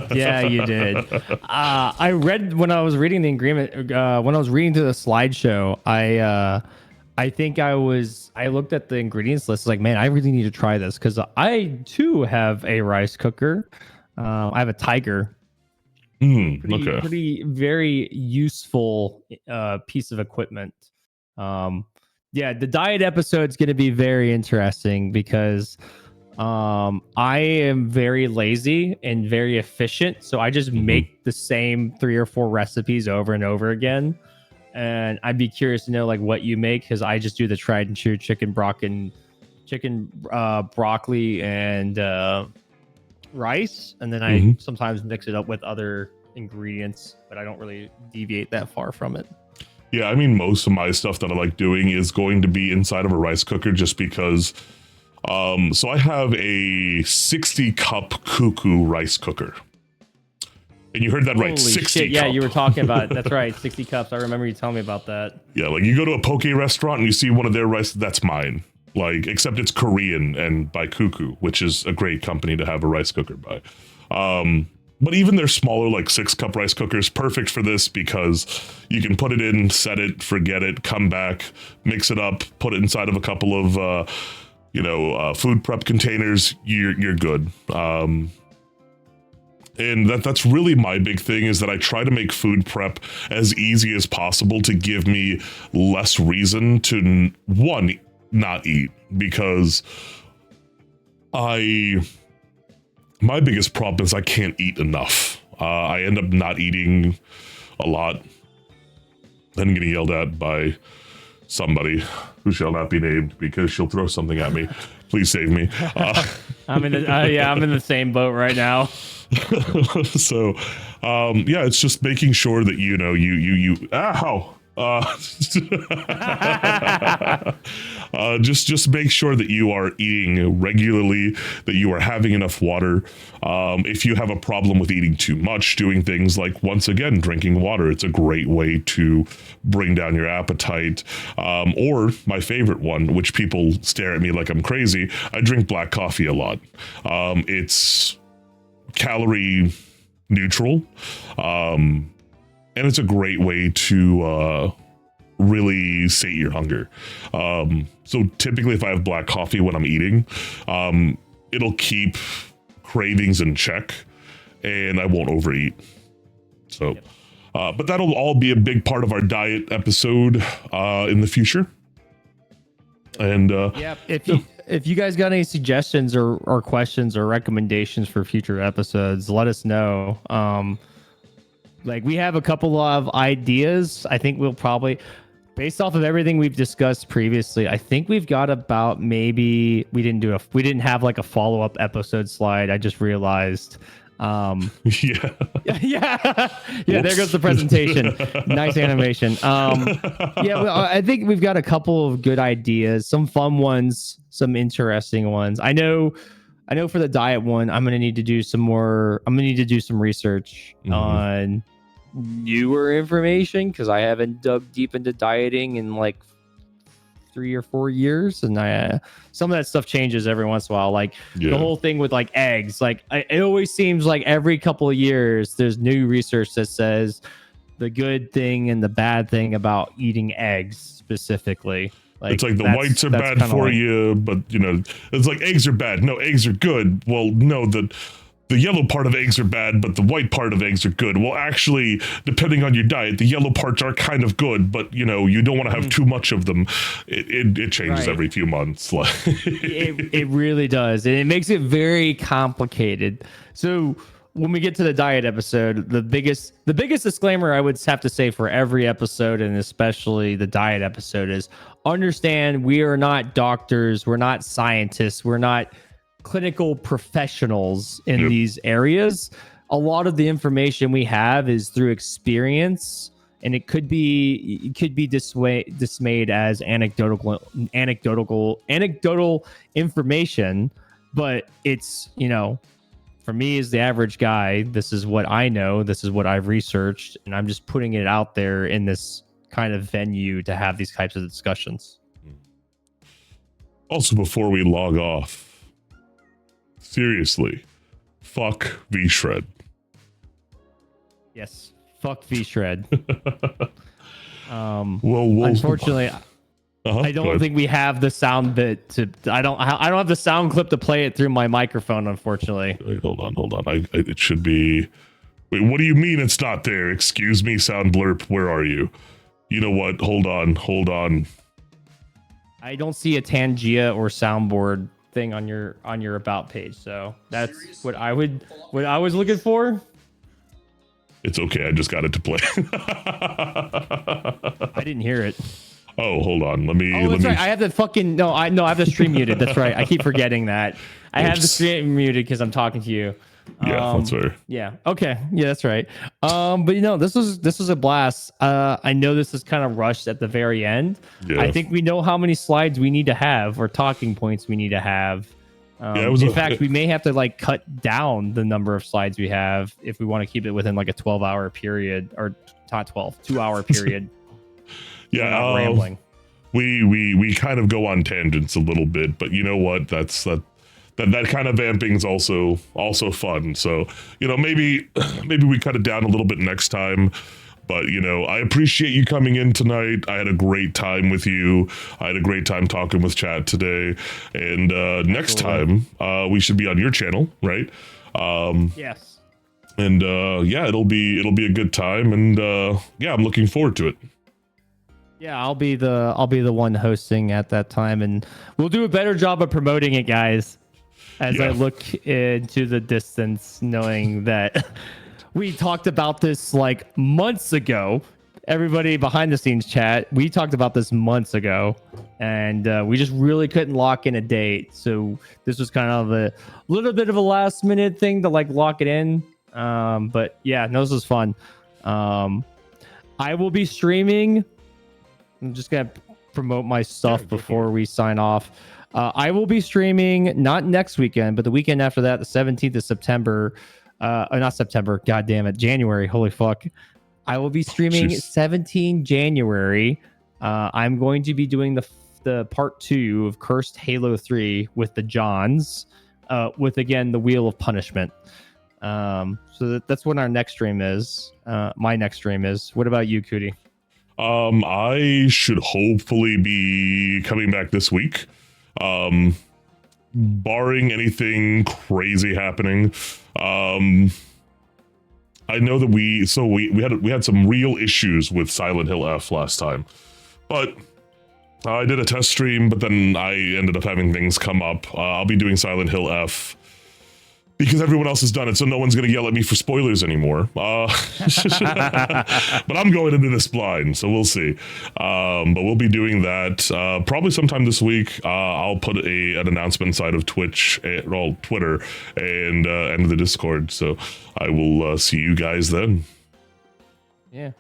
B: I read when I was reading the ingredient, when I was reading through the slideshow, I think I looked at the ingredients list, like, man, I really need to try this because I too have a rice cooker. I have a Tiger. Pretty very useful piece of equipment. The diet episode's going to be very interesting because I am very lazy and very efficient, so I just make the same 3 or 4 recipes over and over again. And I'd be curious to know like what you make, because I just do the tried and true chicken broccoli and rice, and then I sometimes mix it up with other ingredients, but I don't really deviate that far from it.
A: Yeah, I mean, most of my stuff that I like doing is going to be inside of a rice cooker just because. So I have a 60 cup cuckoo rice cooker. And you heard that right,
B: Holy
A: 60
B: shit, yeah,
A: cup.
B: you were talking about it. That's right, 60 cups. I remember you telling me about that.
A: Yeah, like you go to a poke restaurant and you see one of their rice, that's mine. Like, except it's Korean and by Cuckoo, which is a great company to have a rice cooker by. But even their smaller, like 6-cup rice cookers, perfect for this because you can put it in, set it, forget it, come back, mix it up, put it inside of a couple of, food prep containers. You're good. And that's really my big thing is that I try to make food prep as easy as possible to give me less reason to, one, not eat, because my biggest problem is I can't eat enough. I end up not eating a lot, then getting yelled at by somebody who shall not be named because she'll throw something at me. Please save me.
B: I'm in the same boat right now.
A: So, it's just making sure that just make sure that you are eating regularly, that you are having enough water. If you have a problem with eating too much, doing things like, once again, drinking water, it's a great way to bring down your appetite. Or my favorite one, which people stare at me like I'm crazy, I drink black coffee a lot. It's calorie neutral, and it's a great way to really sate your hunger. So typically if I have black coffee when I'm eating, it'll keep cravings in check and I won't overeat. So but that'll all be a big part of our diet episode in the future. And
B: if you guys got any suggestions or questions or recommendations for future episodes, let us know. Like we have a couple of ideas. I think we'll probably, based off of everything we've discussed previously, I think we've got about, maybe we didn't have like a follow-up episode slide. I just realized.
A: Yeah.
B: There goes the presentation. Nice animation. I think we've got a couple of good ideas, some fun ones, some interesting ones. I know for the diet one, I'm gonna need to do some research on newer information because I haven't dug deep into dieting in like 3 or 4 years, and some of that stuff changes every once in a while. Like the whole thing with like eggs, like it always seems like every couple of years there's new research that says the good thing and the bad thing about eating eggs specifically. Like,
A: it's like the whites are bad for you, but it's like eggs are bad. No, eggs are good. Well, no, the yellow part of eggs are bad, but the white part of eggs are good. Well, actually, depending on your diet, the yellow parts are kind of good, but you don't want to have too much of them. It changes every few months.
B: it really does, and it makes it very complicated. So when we get to the diet episode, the biggest disclaimer I would have to say for every episode, and especially the diet episode, is understand we are not doctors, we're not scientists, we're not clinical professionals in these areas. A lot of the information we have is through experience, and it could be dismayed as anecdotal information, but it's for me as the average guy, this is what I know, this is what I've researched, and I'm just putting it out there in this kind of venue to have these types of discussions.
A: Also, before we log off, seriously, fuck V-Shred.
B: Yes, fuck V-Shred.
A: Unfortunately,
B: I don't think we have the sound bit to. I don't have the sound clip to play it through my microphone. Unfortunately.
A: Wait, hold on. It should be. Wait, what do you mean it's not there? Excuse me, sound blurb. Where are you? You know what? Hold on.
B: I don't see a Tangia or soundboard thing on your about page, so that's what I was looking for.
A: It's okay, I just got it to play.
B: I didn't hear it.
A: Oh, hold on. Let me.
B: Right. I have the fucking I have the stream muted. That's right. I keep forgetting that. I have the stream muted because I'm talking to you.
A: Yeah, that's fair.
B: Yeah. Okay. Yeah, that's right. But this was a blast. I know this is kind of rushed at the very end.
A: Yeah.
B: I think we know how many slides we need to have or talking points we need to have.
A: Yeah, it was
B: in fact, we may have to like cut down the number of slides we have if we want to keep it within like a 12-hour period, or not 12, 2-hour period.
A: Yeah,
B: Not rambling.
A: We kind of go on tangents a little bit, but you know what? That kind of vamping is also fun. So, maybe we cut it down a little bit next time. But, I appreciate you coming in tonight. I had a great time with you. I had a great time talking with chat today. And next time, we should be on your channel, right?
B: Yes.
A: And it'll be a good time. And I'm looking forward to it.
B: Yeah, I'll be the one hosting at that time, and we'll do a better job of promoting it, guys. As I look into the distance, knowing that we talked about this like months ago. Everybody behind the scenes chat, we talked about this months ago, and we just really couldn't lock in a date. So this was kind of a little bit of a last minute thing to like lock it in. But yeah, no, this was fun. I will be streaming. I'm just gonna promote my stuff before we sign off. I will be streaming not next weekend, but the weekend after that, the 17th of September. Not September. God damn it, January. Holy fuck! I will be streaming 17 January. I'm going to be doing the part 2 of Cursed Halo 3 with the Johns, with again the Wheel of Punishment. So that's when our next stream is. My next stream is. What about you, Cootie?
A: I should hopefully be coming back this week. Barring anything crazy happening. I know that we had some real issues with Silent Hill F last time, but I did a test stream, but then I ended up having things come up. I'll be doing Silent Hill F because everyone else has done it, so no one's going to yell at me for spoilers anymore. But I'm going into this blind, so we'll see. But we'll be doing that probably sometime this week. I'll put an announcement inside of Twitch, Twitter, and the Discord. So I will see you guys then.
B: Yeah.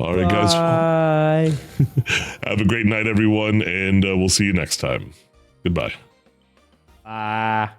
A: All right, guys.
B: Bye.
A: Have a great night, everyone, and we'll see you next time. Goodbye.
B: Bye.